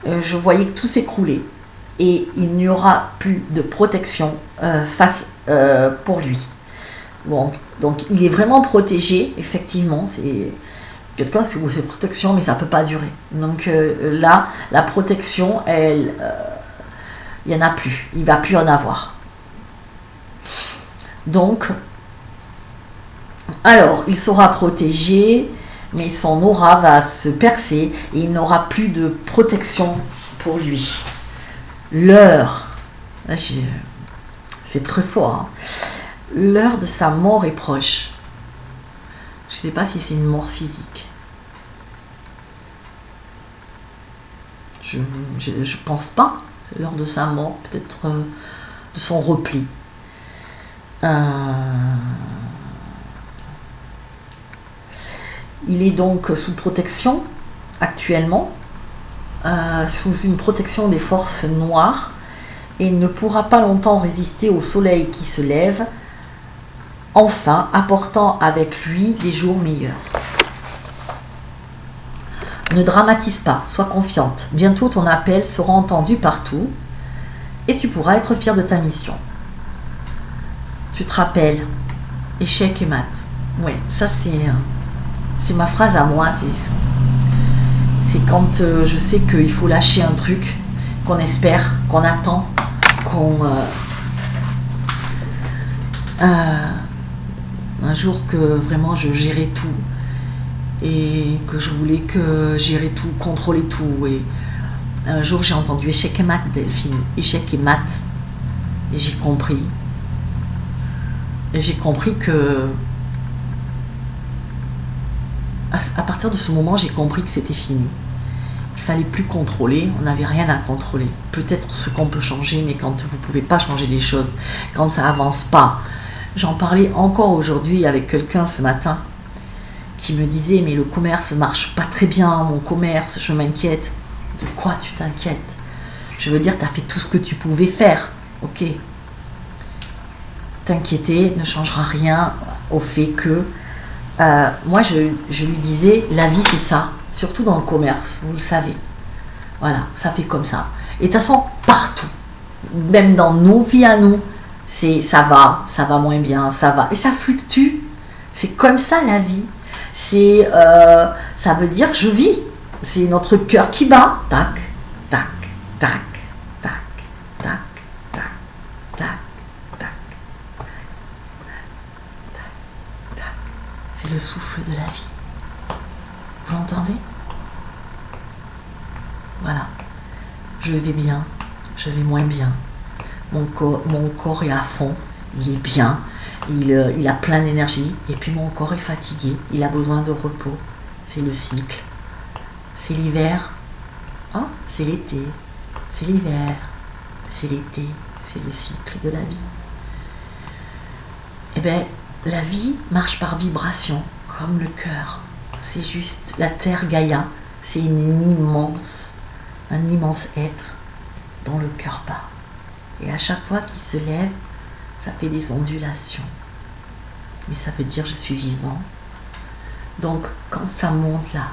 Je voyais que tout s'écroulait et il n'y aura plus de protection pour lui. Bon, donc il est vraiment protégé, effectivement, c'est quelqu'un sous ses protections, mais ça ne peut pas durer. Donc là, la protection, il n'y en a plus, il ne va plus en avoir. Donc, alors, il sera protégé, mais son aura va se percer et il n'aura plus de protection pour lui. L'heure, c'est très fort, hein. L'heure de sa mort est proche. Je ne sais pas si c'est une mort physique. Je pense pas. C'est l'heure de sa mort, peut-être de son repli. Il est donc sous protection actuellement, sous une protection des forces noires, et il ne pourra pas longtemps résister au soleil qui se lève, enfin apportant avec lui des jours meilleurs. Ne dramatise pas, sois confiante. Bientôt ton appel sera entendu partout et tu pourras être fier de ta mission. Tu te rappelles, échec et maths. Ouais, ça c'est ma phrase à moi. C'est quand je sais qu'il faut lâcher un truc qu'on espère, qu'on attend, un jour que vraiment je gérais tout et que je voulais que gérer tout, contrôler tout, et un jour j'ai entendu échec et maths, Delphine, échec et maths, et j'ai compris que à partir de ce moment j'ai compris que c'était fini. Il fallait plus contrôler, on n'avait rien à contrôler. Peut-être ce qu'on peut changer, mais quand vous ne pouvez pas changer les choses, quand ça avance pas. J'en parlais encore aujourd'hui avec quelqu'un ce matin qui me disait mais le commerce marche pas très bien, mon commerce, je m'inquiète. De quoi tu t'inquiètes? Je veux dire, tu as fait tout ce que tu pouvais faire, ok. T'inquiéter ne changera rien au fait que moi je lui disais la vie c'est ça, surtout dans le commerce, vous le savez, voilà, ça fait comme ça, et de toute façon partout, même dans nos vies à nous, ça va moins bien, ça va, et ça fluctue, c'est comme ça la vie, ça veut dire je vis, c'est notre cœur qui bat, tac, tac, tac, tac, tac, tac, tac, tac, tac. C'est le souffle de la vie. Vous l'entendez? Voilà. Je vais bien, je vais moins bien. Mon corps est à fond, il est bien, il a plein d'énergie, et puis mon corps est fatigué, il a besoin de repos. C'est le cycle. C'est l'hiver, hein? C'est l'été, c'est l'hiver, c'est l'été, c'est le cycle de la vie. eh bien, la vie marche par vibration, comme le cœur. C'est juste la Terre Gaïa, c'est un immense être dont le cœur bat. Et à chaque fois qu'il se lève, ça fait des ondulations. Mais ça veut dire je suis vivant. Donc quand ça monte là,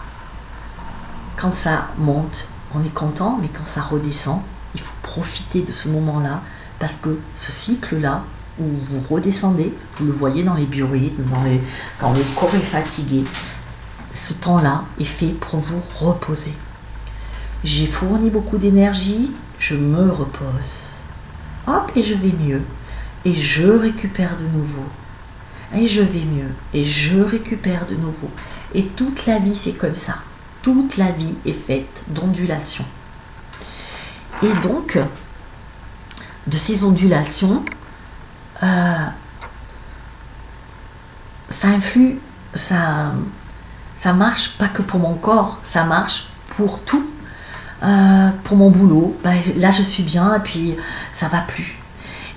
quand ça monte, on est content, mais quand ça redescend, il faut profiter de ce moment-là, parce que ce cycle-là, où vous redescendez, vous le voyez dans les biorhythmes, quand le corps est fatigué, ce temps-là est fait pour vous reposer. J'ai fourni beaucoup d'énergie, je me repose. Hop, et je vais mieux. Et je récupère de nouveau. Et je vais mieux. Et je récupère de nouveau. Et toute la vie, c'est comme ça. Toute la vie est faite d'ondulations. Et donc, de ces ondulations, ça influe, ça marche pas que pour mon corps, ça marche pour tout. Pour mon boulot, là je suis bien et puis ça va plus.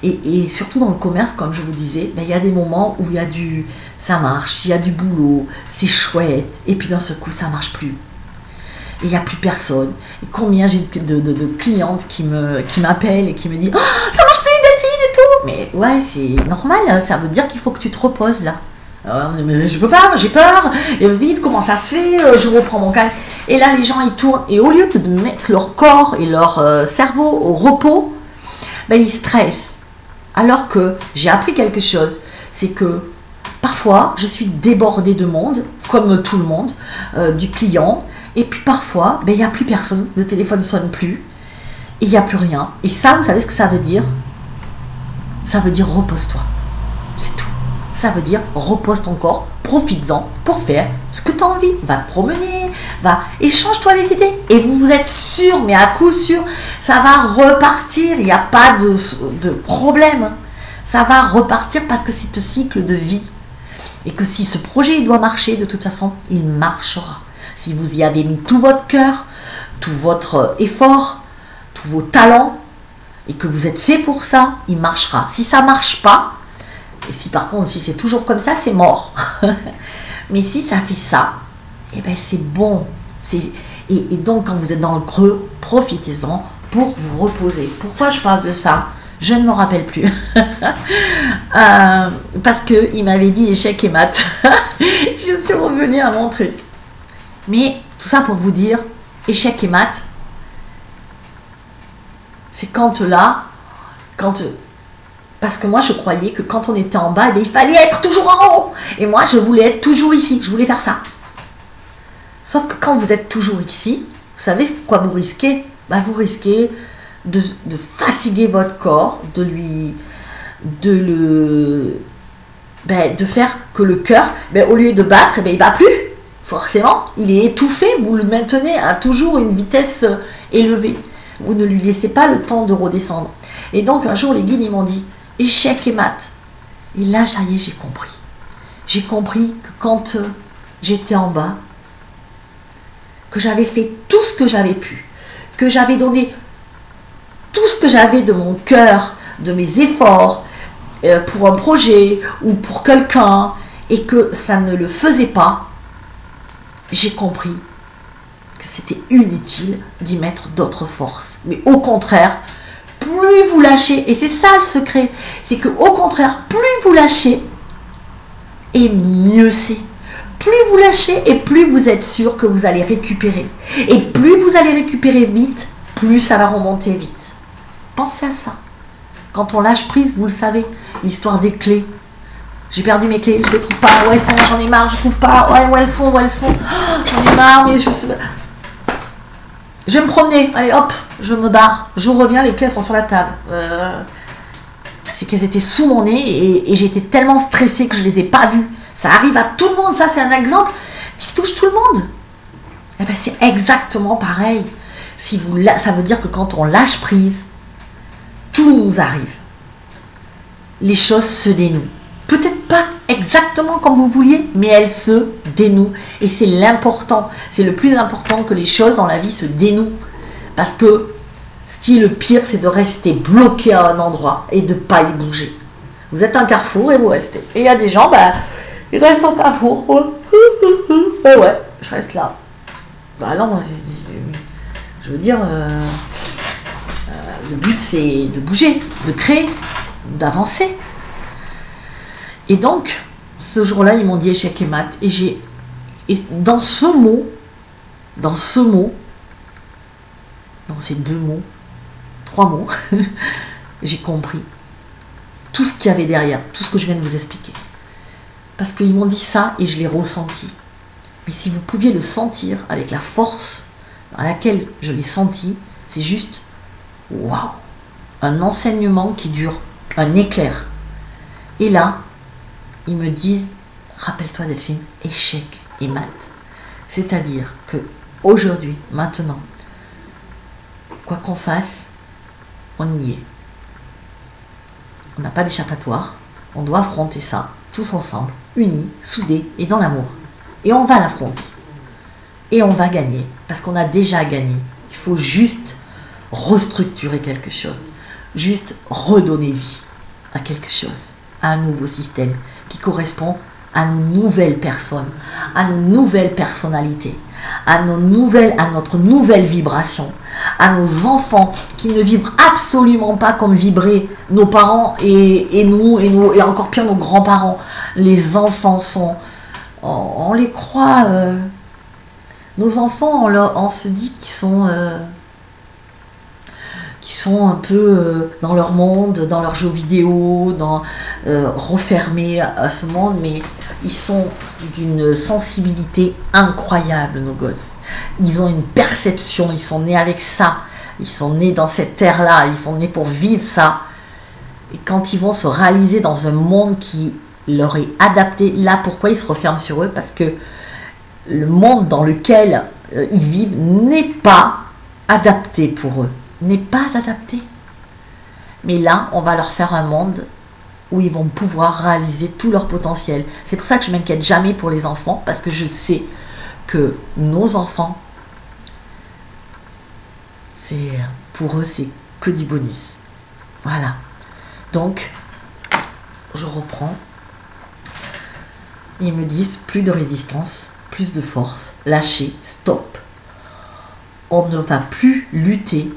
Et surtout dans le commerce, comme je vous disais, il y a des moments où ça marche, il y a du boulot, c'est chouette, et puis d'un seul coup ça marche plus. Et il n'y a plus personne. Et combien j'ai de clientes qui m'appellent et qui me disent oh, ça marche plus Delphine et tout. Mais ouais, c'est normal, ça veut dire qu'il faut que tu te reposes là. Mais je peux pas, j'ai peur, et vite, comment ça se fait, je reprends mon calme. Et là, les gens, ils tournent, et au lieu de mettre leur corps et leur cerveau au repos, ils stressent. Alors que j'ai appris quelque chose, c'est que parfois, je suis débordée de monde, comme tout le monde, du client, et puis parfois, il n'y a plus personne, le téléphone ne sonne plus, et il n'y a plus rien. Et ça, vous savez ce que ça veut dire? Ça veut dire repose-toi. C'est tout. Ça veut dire repose ton corps, profites-en pour faire ce que tu as envie. Va te promener, échange-toi les idées. Et vous êtes sûr, mais à coup sûr, ça va repartir. Il n'y a pas de problème. Ça va repartir parce que c'est un cycle de vie. Et que si ce projet il doit marcher, de toute façon, il marchera. Si vous y avez mis tout votre cœur, tout votre effort, tous vos talents, et que vous êtes fait pour ça, il marchera. Si ça ne marche pas, et si par contre, si c'est toujours comme ça, c'est mort. Mais si ça fait ça, c'est bon. Et donc, quand vous êtes dans le creux, profitez-en pour vous reposer. Pourquoi je parle de ça? Je ne m'en rappelle plus. Parce qu'il m'avait dit échec et maths. Je suis revenue à mon truc. Mais tout ça pour vous dire, échec et maths, c'est parce que moi, je croyais que quand on était en bas, il fallait être toujours en haut. Et moi, je voulais être toujours ici. Je voulais faire ça. Sauf que quand vous êtes toujours ici, vous savez quoi vous risquez? Vous risquez de fatiguer votre corps, de faire que le cœur, au lieu de battre, il ne bat plus. Forcément, il est étouffé. Vous le maintenez à toujours une vitesse élevée. Vous ne lui laissez pas le temps de redescendre. Et donc, un jour, les guides, ils m'ont dit échec et maths. Et là, ça y est, j'ai compris. J'ai compris que quand j'étais en bas, que j'avais fait tout ce que j'avais pu, que j'avais donné tout ce que j'avais de mon cœur, de mes efforts, pour un projet ou pour quelqu'un, et que ça ne le faisait pas, j'ai compris que c'était inutile d'y mettre d'autres forces. Mais au contraire, plus vous lâchez, et c'est ça le secret, c'est que au contraire, plus vous lâchez, et mieux c'est. Plus vous lâchez, et plus vous êtes sûr que vous allez récupérer. Et plus vous allez récupérer vite, plus ça va remonter vite. Pensez à ça. Quand on lâche prise, vous le savez, l'histoire des clés. J'ai perdu mes clés, je ne les trouve pas, où elles sont, j'en ai marre, je ne trouve pas, où elles sont, j'en ai marre, mais je vais me promener, allez hop, je me barre, je reviens, les clés sont sur la table. C'est qu'elles étaient sous mon nez et j'étais tellement stressée que je ne les ai pas vues. Ça arrive à tout le monde, ça c'est un exemple qui touche tout le monde. C'est exactement pareil. Ça veut dire que quand on lâche prise, tout nous arrive. Les choses se dénouent. Peut-être pas exactement comme vous vouliez, mais elles se dénouent. Et c'est l'important. C'est le plus important, que les choses dans la vie se dénouent. Parce que ce qui est le pire, c'est de rester bloqué à un endroit et de ne pas y bouger. Vous êtes un carrefour et vous restez. Et il y a des gens, bah, ils restent en carrefour. Ouais, je reste là. Bah non, je veux dire, le but c'est de bouger, de créer, d'avancer. Et donc, ce jour-là, ils m'ont dit échec et maths. Et dans ce mot, dans ces deux mots, 3 mots, j'ai compris tout ce qu'il y avait derrière, tout ce que je viens de vous expliquer. Parce qu'ils m'ont dit ça et je l'ai ressenti. Mais si vous pouviez le sentir avec la force dans laquelle je l'ai senti, c'est juste waouh! Un enseignement qui dure un éclair. Et là, ils me disent, rappelle-toi Delphine, échec et maths. C'est-à-dire que aujourd'hui, maintenant, quoi qu'on fasse, on y est. On n'a pas d'échappatoire. On doit affronter ça, tous ensemble, unis, soudés et dans l'amour. Et on va l'affronter. Et on va gagner. Parce qu'on a déjà gagné. Il faut juste restructurer quelque chose. Juste redonner vie à quelque chose. À un nouveau système qui correspond à nos nouvelles personnes, à nos nouvelles personnalités, à notre nouvelle vibration, à nos enfants qui ne vibrent absolument pas comme vibraient nos parents et nous, et encore pire nos grands-parents. Les enfants sont, on les croit, nos enfants, on se dit qu'ils sont un peu dans leur monde, dans leurs jeux vidéo, refermés à ce monde, mais ils sont d'une sensibilité incroyable, nos gosses. Ils ont une perception, ils sont nés avec ça, ils sont nés dans cette terre-là, ils sont nés pour vivre ça. Et quand ils vont se réaliser dans un monde qui leur est adapté, là pourquoi ils se referment sur eux? Parce que le monde dans lequel ils vivent n'est pas adapté pour eux. N'est pas adapté. Mais là, on va leur faire un monde où ils vont pouvoir réaliser tout leur potentiel. C'est pour ça que je ne m'inquiète jamais pour les enfants, parce que je sais que nos enfants, pour eux, c'est que du bonus. Voilà. Donc, je reprends. Ils me disent plus de résistance, plus de force, lâchez, stop. On ne va plus lutter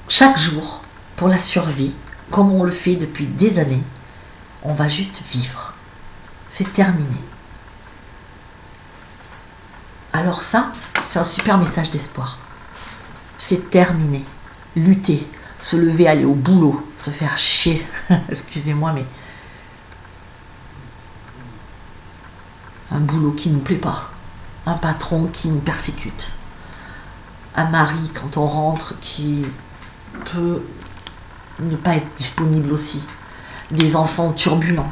chaque jour pour la survie, comme on le fait depuis des années. On va juste vivre. C'est terminé. Alors ça, c'est un super message d'espoir. C'est terminé. Lutter, se lever, aller au boulot, se faire chier. Excusez-moi, mais un boulot qui ne nous plaît pas. Un patron qui nous persécute. Un mari, quand on rentre, qui peut ne pas être disponible aussi. Des enfants turbulents.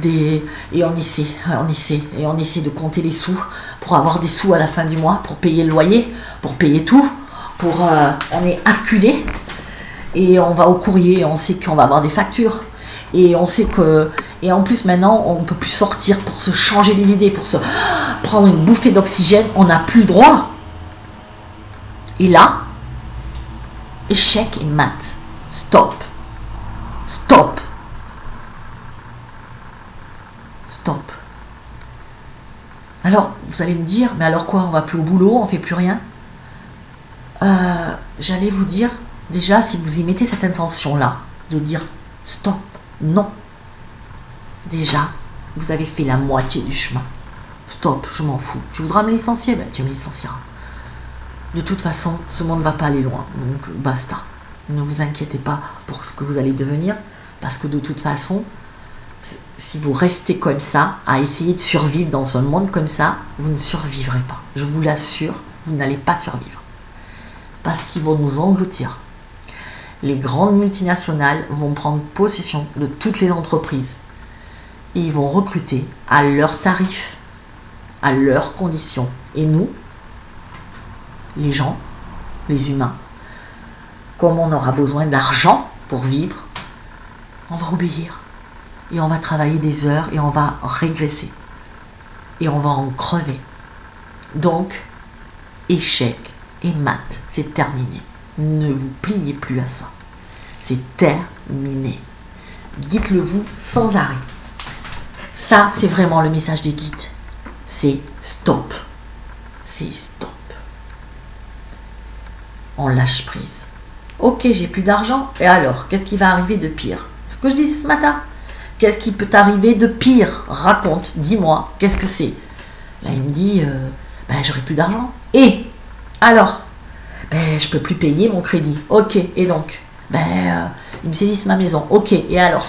Et on essaie de compter les sous pour avoir des sous à la fin du mois, pour payer le loyer, pour payer tout, on est acculé et on va au courrier et on sait qu'on va avoir des factures et on sait que, et en plus maintenant on ne peut plus sortir pour se changer les idées, pour se prendre une bouffée d'oxygène, on n'a plus le droit. Et là, échec et maths, stop, stop. Stop. Alors, vous allez me dire, mais alors quoi, on va plus au boulot, on fait plus rien? J'allais vous dire, déjà, si vous y mettez cette intention-là, de dire stop, non. Déjà, vous avez fait la moitié du chemin. Stop, je m'en fous. Tu voudras me licencier? Ben, tu me licencieras. De toute façon, ce monde ne va pas aller loin, donc basta. Ne vous inquiétez pas pour ce que vous allez devenir, parce que de toute façon, si vous restez comme ça, à essayer de survivre dans un monde comme ça, vous ne survivrez pas. Je vous l'assure, vous n'allez pas survivre. Parce qu'ils vont nous engloutir. Les grandes multinationales vont prendre possession de toutes les entreprises. Et ils vont recruter à leurs tarifs, à leurs conditions. Et nous, les gens, les humains, comme on aura besoin d'argent pour vivre, on va obéir. Et on va travailler des heures et on va régresser. Et on va en crever. Donc, échec et maths, c'est terminé. Ne vous pliez plus à ça. C'est terminé. dites-le vous sans arrêt. Ça, c'est vraiment le message des guides. C'est stop. C'est stop. On lâche prise. Ok, j'ai plus d'argent. Et alors, qu'est-ce qui va arriver de pire? Ce que je disais ce matin. Qu'est-ce qui peut arriver de pire? Raconte, dis-moi, qu'est-ce que c'est? Là, il me dit, ben, j'aurai plus d'argent. Et alors, ben, je peux plus payer mon crédit. Ok, et donc, ben, ils me saisissent ma maison. Ok, et alors?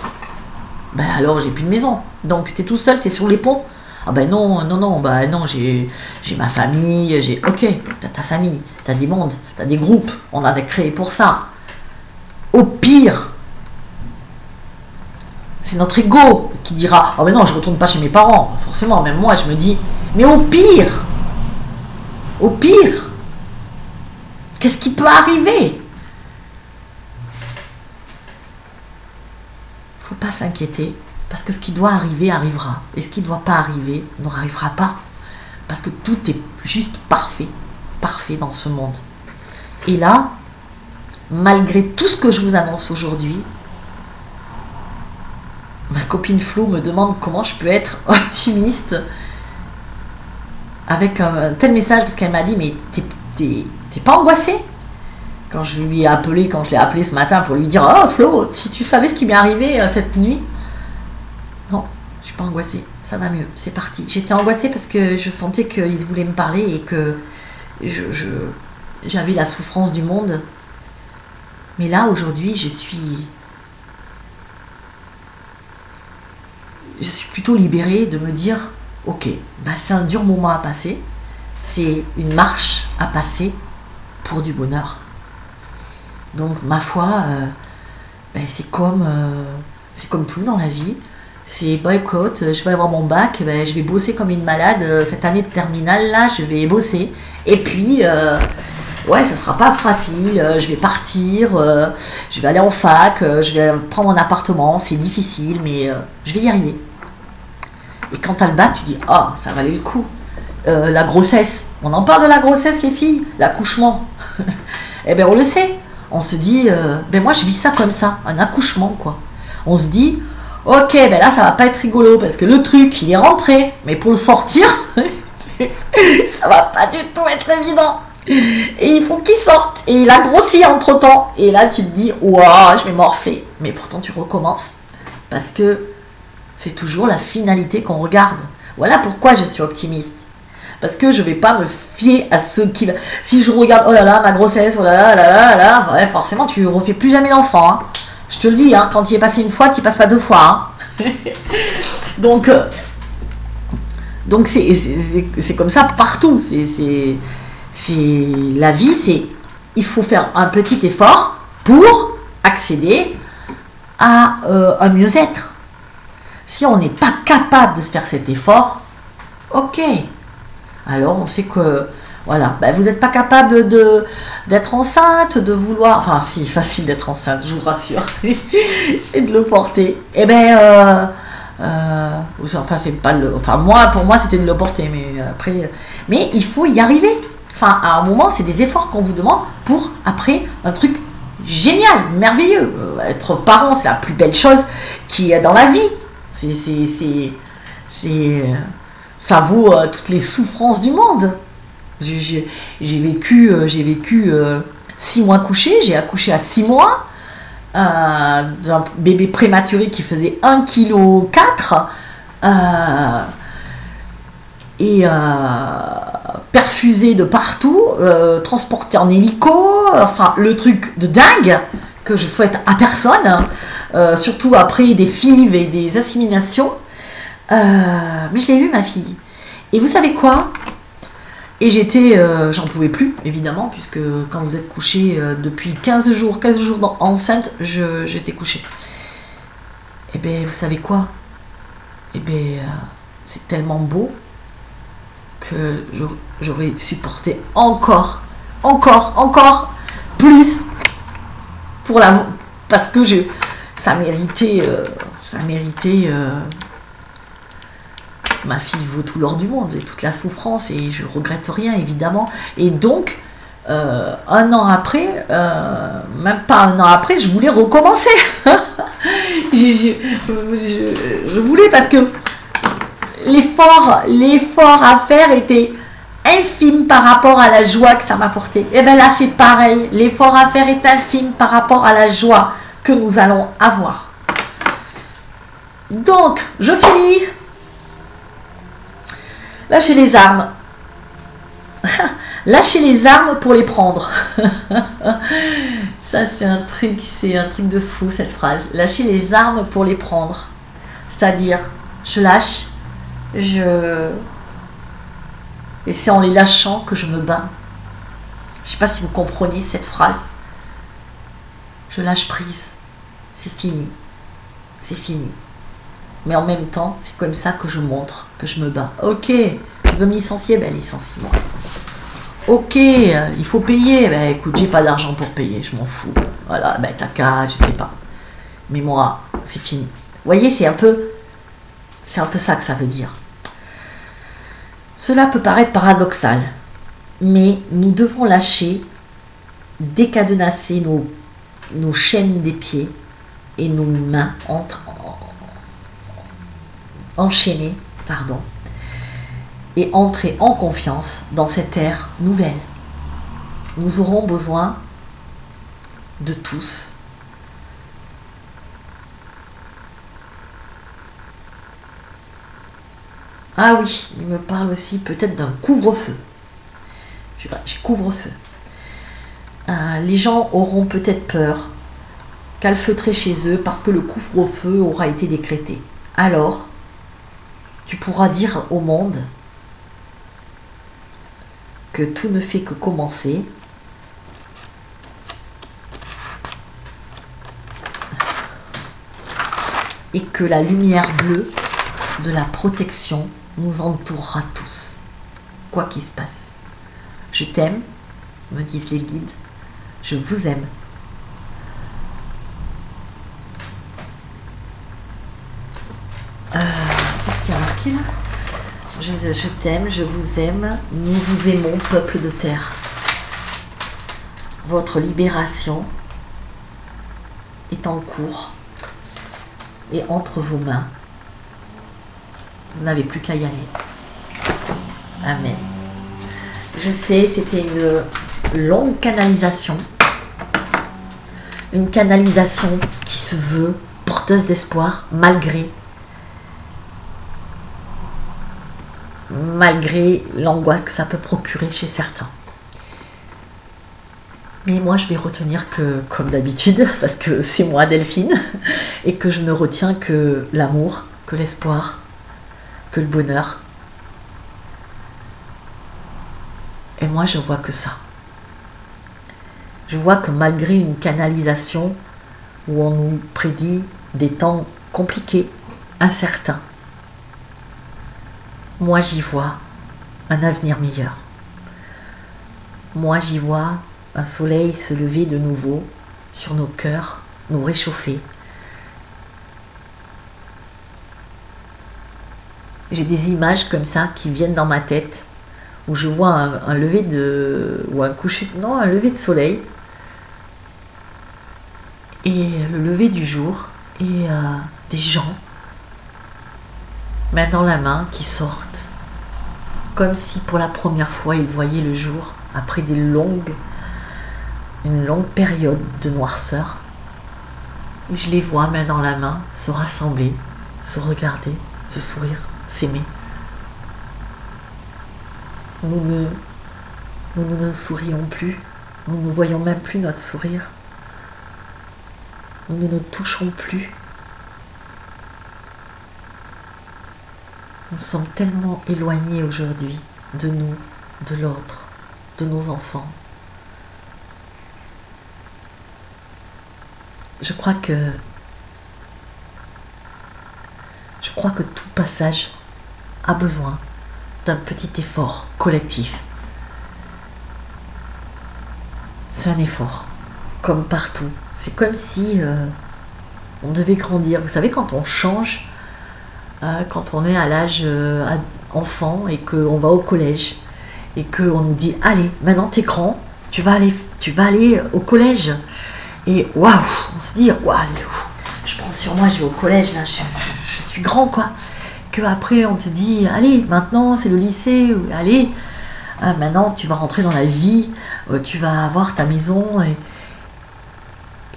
Ben alors, j'ai plus de maison. Donc, tu es tout seul, tu es sur les ponts. Ah ben non, non, non, ben non, j'ai ma famille, j'ai... Ok, t'as ta famille, t'as des mondes, t'as des groupes, on a créé pour ça. Au pire, c'est notre ego qui dira, oh ben non, je retourne pas chez mes parents. Forcément, même moi, je me dis, mais au pire, qu'est-ce qui peut arriver? Faut pas s'inquiéter. Parce que ce qui doit arriver, arrivera. Et ce qui ne doit pas arriver, n'arrivera pas. Parce que tout est juste parfait. Parfait dans ce monde. Et là, malgré tout ce que je vous annonce aujourd'hui, ma copine Flo me demande comment je peux être optimiste avec un tel message. Parce qu'elle m'a dit, mais t'es pas angoissée? Quand je lui ai appelé, quand je l'ai appelé ce matin pour lui dire, oh Flo, si tu savais ce qui m'est arrivé cette nuit. Non, je suis pas angoissée, ça va mieux, c'est parti. J'étais angoissée parce que je sentais qu'ils voulaient me parler et que j'avais la souffrance du monde. Mais là, aujourd'hui, je suis plutôt libérée de me dire, ok, bah, c'est un dur moment à passer, c'est une marche à passer pour du bonheur. Donc, ma foi, bah, c'est comme tout dans la vie. C'est boycott, je vais avoir mon bac, ben, je vais bosser comme une malade cette année de terminale là, je vais bosser. Et puis, ouais, ça sera pas facile, je vais partir, je vais aller en fac, je vais prendre un appartement, c'est difficile, mais je vais y arriver. Et quand t'as le bac, tu dis, ah, ça valait le coup. La grossesse, on en parle de la grossesse les filles, l'accouchement. Eh ben on le sait, on se dit, ben moi je vis ça comme ça, un accouchement quoi. On se dit, ok, ben là ça va pas être rigolo parce que le truc il est rentré, mais pour le sortir, ça va pas du tout être évident. Et il faut qu'il sorte, et il a grossi entre temps. Et là tu te dis, waouh, je vais morfler. Mais pourtant tu recommences parce que c'est toujours la finalité qu'on regarde. Voilà pourquoi je suis optimiste. Parce que je vais pas me fier à ceux qui... Si je regarde, oh là là, ma grossesse, oh là là, là là, là, ouais, forcément tu refais plus jamais d'enfant. Hein. Je te le dis, hein, quand tu y es passé une fois, tu y passes pas deux fois. Hein. Donc c'est comme ça partout. C'est la vie, il faut faire un petit effort pour accéder à un mieux-être. Si on n'est pas capable de se faire cet effort, ok. Alors on sait que voilà, ben, vous n'êtes pas capable d'être enceinte, de vouloir, enfin c'est facile d'être enceinte, je vous rassure, c'est de le porter. Eh ben enfin c'est pas enfin moi pour moi c'était de le porter, mais après, mais il faut y arriver. Enfin à un moment c'est des efforts qu'on vous demande pour après un truc génial, merveilleux. Être parent c'est la plus belle chose qu'il y a dans la vie. Ça vaut toutes les souffrances du monde. J'ai vécu 6 mois couché, j'ai accouché à 6 mois, d'un bébé prématuré qui faisait 1,4 kg, et perfusé de partout, transporté en hélico, enfin le truc de dingue que je souhaite à personne, surtout après des FIV et des assimilations. Mais je l'ai eu ma fille. Et vous savez quoi? Et j'en pouvais plus, évidemment, puisque quand vous êtes couché depuis 15 jours enceinte, j'étais couchée. Et bien, vous savez quoi? Et bien, c'est tellement beau que j'aurais supporté encore plus parce que ça méritait. Ma fille vaut tout l'or du monde et toute la souffrance et je regrette rien évidemment. Et donc un an après, même pas un an après, je voulais recommencer. Je voulais, parce que l'effort à faire était infime par rapport à la joie que ça m'apportait. Et bien là, c'est pareil. L'effort à faire est infime par rapport à la joie que nous allons avoir. Donc, je finis. Lâchez les armes. Lâchez les armes pour les prendre. Ça, c'est un truc de fou, cette phrase. Lâchez les armes pour les prendre. C'est-à-dire, je lâche, et c'est en les lâchant que je me bats. Je ne sais pas si vous comprenez cette phrase. Je lâche prise. C'est fini. C'est fini. Mais en même temps, c'est comme ça que je montre que je me bats. Ok, tu veux me licencier? Ben licencie-moi. Ok, il faut payer. Ben écoute, j'ai pas d'argent pour payer, je m'en fous. Voilà, ben t'as qu'à, je sais pas. Mais moi, c'est fini. Vous voyez, c'est un peu ça que ça veut dire. Cela peut paraître paradoxal, mais nous devons lâcher, décadenasser nos chaînes des pieds et nos mains enchaînées, et entrer en confiance dans cette ère nouvelle. Nous aurons besoin de tous. Ah oui, il me parle aussi peut-être d'un couvre-feu. Je sais pas, j'ai couvre-feu. Les gens auront peut-être peur, calfeutrer chez eux parce que le couvre-feu aura été décrété. Alors, tu pourras dire au monde que tout ne fait que commencer. Et que la lumière bleue de la protection nous entourera tous, quoi qu'il se passe. Je t'aime, me disent les guides. Je vous aime. Qu'est-ce qu'il y a marqué là? Je t'aime, je vous aime, nous vous aimons, peuple de terre. Votre libération est en cours et entre vos mains. Vous n'avez plus qu'à y aller. Amen. Je sais, c'était une longue canalisation. Une canalisation qui se veut porteuse d'espoir, malgré l'angoisse que ça peut procurer chez certains. Mais moi, je vais retenir que, comme d'habitude, parce que c'est moi, Delphine, et que je ne retiens que l'amour, que l'espoir, que le bonheur. Et moi, je vois que ça. Je vois que malgré une canalisation où on nous prédit des temps compliqués, incertains, moi, j'y vois un avenir meilleur. Moi, j'y vois un soleil se lever de nouveau sur nos cœurs, nous réchauffer. J'ai des images comme ça qui viennent dans ma tête, où je vois un lever ou un coucher, non, un lever de soleil, et le lever du jour, et des gens, main dans la main, qui sortent, comme si pour la première fois ils voyaient le jour, après une longue période de noirceur. Et je les vois, main dans la main, se rassembler, se regarder, se sourire, s'aimer. Nous ne sourions plus, nous ne voyons même plus notre sourire. Nous ne nous touchons plus. Nous sommes tellement éloignés aujourd'hui de nous, de l'autre, de nos enfants. Je crois que tout passage a besoin d'un petit effort collectif. C'est un effort, comme partout. C'est comme si on devait grandir. Vous savez, quand on change, quand on est à l'âge enfant et qu'on va au collège et qu'on nous dit « Allez, maintenant t'es grand, tu vas aller au collège. Et waouh, on se dit, waouh, je prends sur moi, je vais au collège, là, je suis grand, quoi. Que après, on te dit, allez, maintenant, c'est le lycée, allez, maintenant, tu vas rentrer dans la vie, tu vas avoir ta maison, et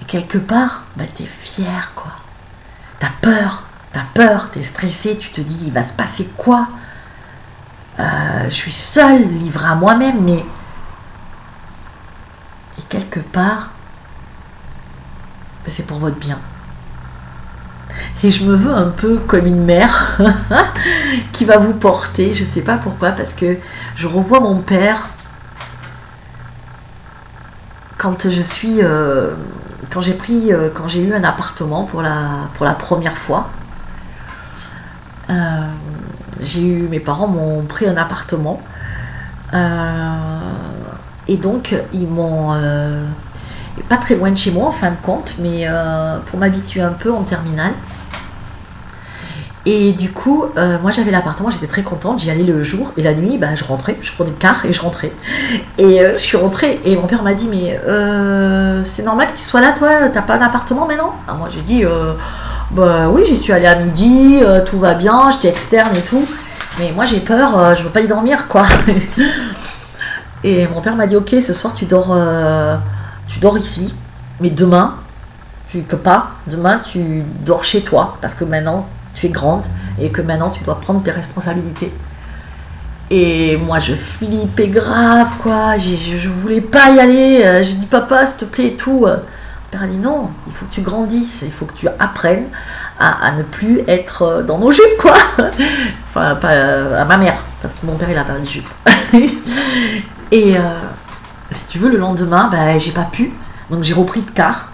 quelque part, bah, t'es fier, quoi. T'as peur, t'es stressé, tu te dis, il va se passer quoi? Je suis seule, livrée à moi-même, mais... Et quelque part, c'est pour votre bien. Et je me veux un peu comme une mère qui va vous porter, je sais pas pourquoi, parce que je revois mon père quand j'ai eu un appartement pour la première fois. Mes parents m'ont pris un appartement et donc ils m'ont pas très loin de chez moi en fin de compte, mais pour m'habituer un peu en terminale. Et du coup, moi j'avais l'appartement, j'étais très contente, j'y allais le jour et la nuit, bah, je rentrais, je prenais le car et je rentrais. Et je suis rentrée et mon père m'a dit, mais c'est normal que tu sois là, toi, t'as pas d'appartement maintenant? Alors moi j'ai dit, bah oui, j'y suis allée à midi, tout va bien, j'étais externe et tout, mais moi j'ai peur, je veux pas y dormir, quoi. Et mon père m'a dit, ok, ce soir tu dors ici, mais demain, tu peux pas, demain tu dors chez toi, parce que maintenant tu es grande et que maintenant tu dois prendre tes responsabilités. Et moi je flippais grave, quoi, je voulais pas y aller, j'ai dit papa s'il te plaît et tout. Mon père a dit non, il faut que tu grandisses, il faut que tu apprennes à ne plus être dans nos jupes, quoi. Enfin pas à ma mère, parce que mon père il a pas de jupe. Et si tu veux, le lendemain, bah, j'ai pas pu, donc j'ai repris le car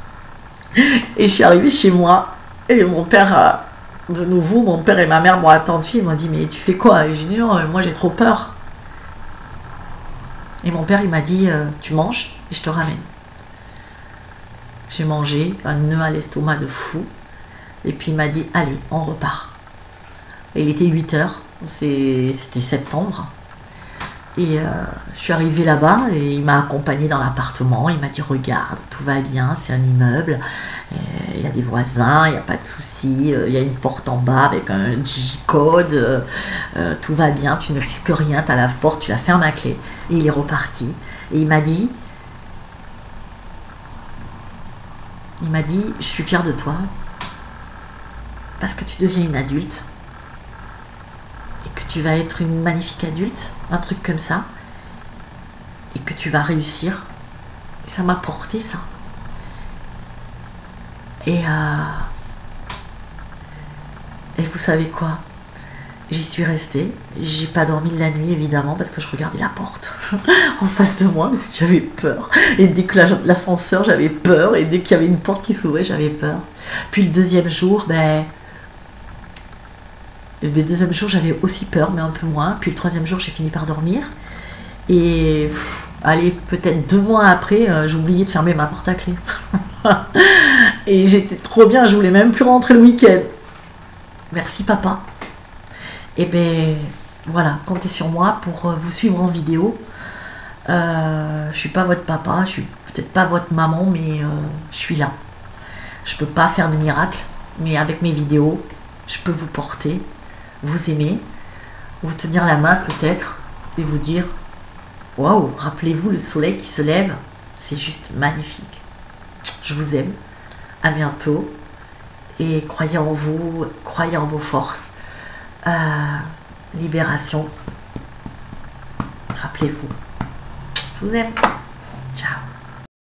et je suis arrivée chez moi et mon père de nouveau, mon père et ma mère m'ont attendu, ils m'ont dit mais tu fais quoi? Et j'ai dit non, moi j'ai trop peur. Et mon père il m'a dit tu manges et je te ramène. J'ai mangé, un nœud à l'estomac de fou, et puis il m'a dit allez, on repart. Et il était 8h, c'était septembre. Et je suis arrivée là-bas et il m'a accompagnée dans l'appartement. Il m'a dit regarde, tout va bien, c'est un immeuble, il y a des voisins, il n'y a pas de souci, il y a une porte en bas avec un digicode, tout va bien, tu ne risques rien, tu as la porte, tu la fermes à clé. Et il est reparti. Et il m'a dit, je suis fière de toi parce que tu deviens une adulte. Que tu vas être une magnifique adulte, un truc comme ça, et que tu vas réussir. Et ça m'a porté ça. Et vous savez quoi? J'y suis restée. J'ai pas dormi de la nuit évidemment parce que je regardais la porte en face de moi parce que j'avais peur. Et dès que l'ascenseur, j'avais peur. Et dès qu'il y avait une porte qui s'ouvrait, j'avais peur. Puis le deuxième jour, le deuxième jour, j'avais aussi peur, mais un peu moins. Puis le troisième jour, j'ai fini par dormir. Et allez, peut-être 2 mois après, j'ai oublié de fermer ma porte à clé. Et j'étais trop bien, je voulais même plus rentrer le week-end. Merci papa. Et ben voilà, comptez sur moi pour vous suivre en vidéo. Je suis pas votre papa, je suis peut-être pas votre maman, mais je suis là. Je peux pas faire de miracle, mais avec mes vidéos, je peux vous porter, vous aimer, vous tenir la main peut-être et vous dire waouh, rappelez-vous le soleil qui se lève, c'est juste magnifique. Je vous aime, à bientôt et croyez en vous, croyez en vos forces. Libération, rappelez-vous. Je vous aime. Ciao.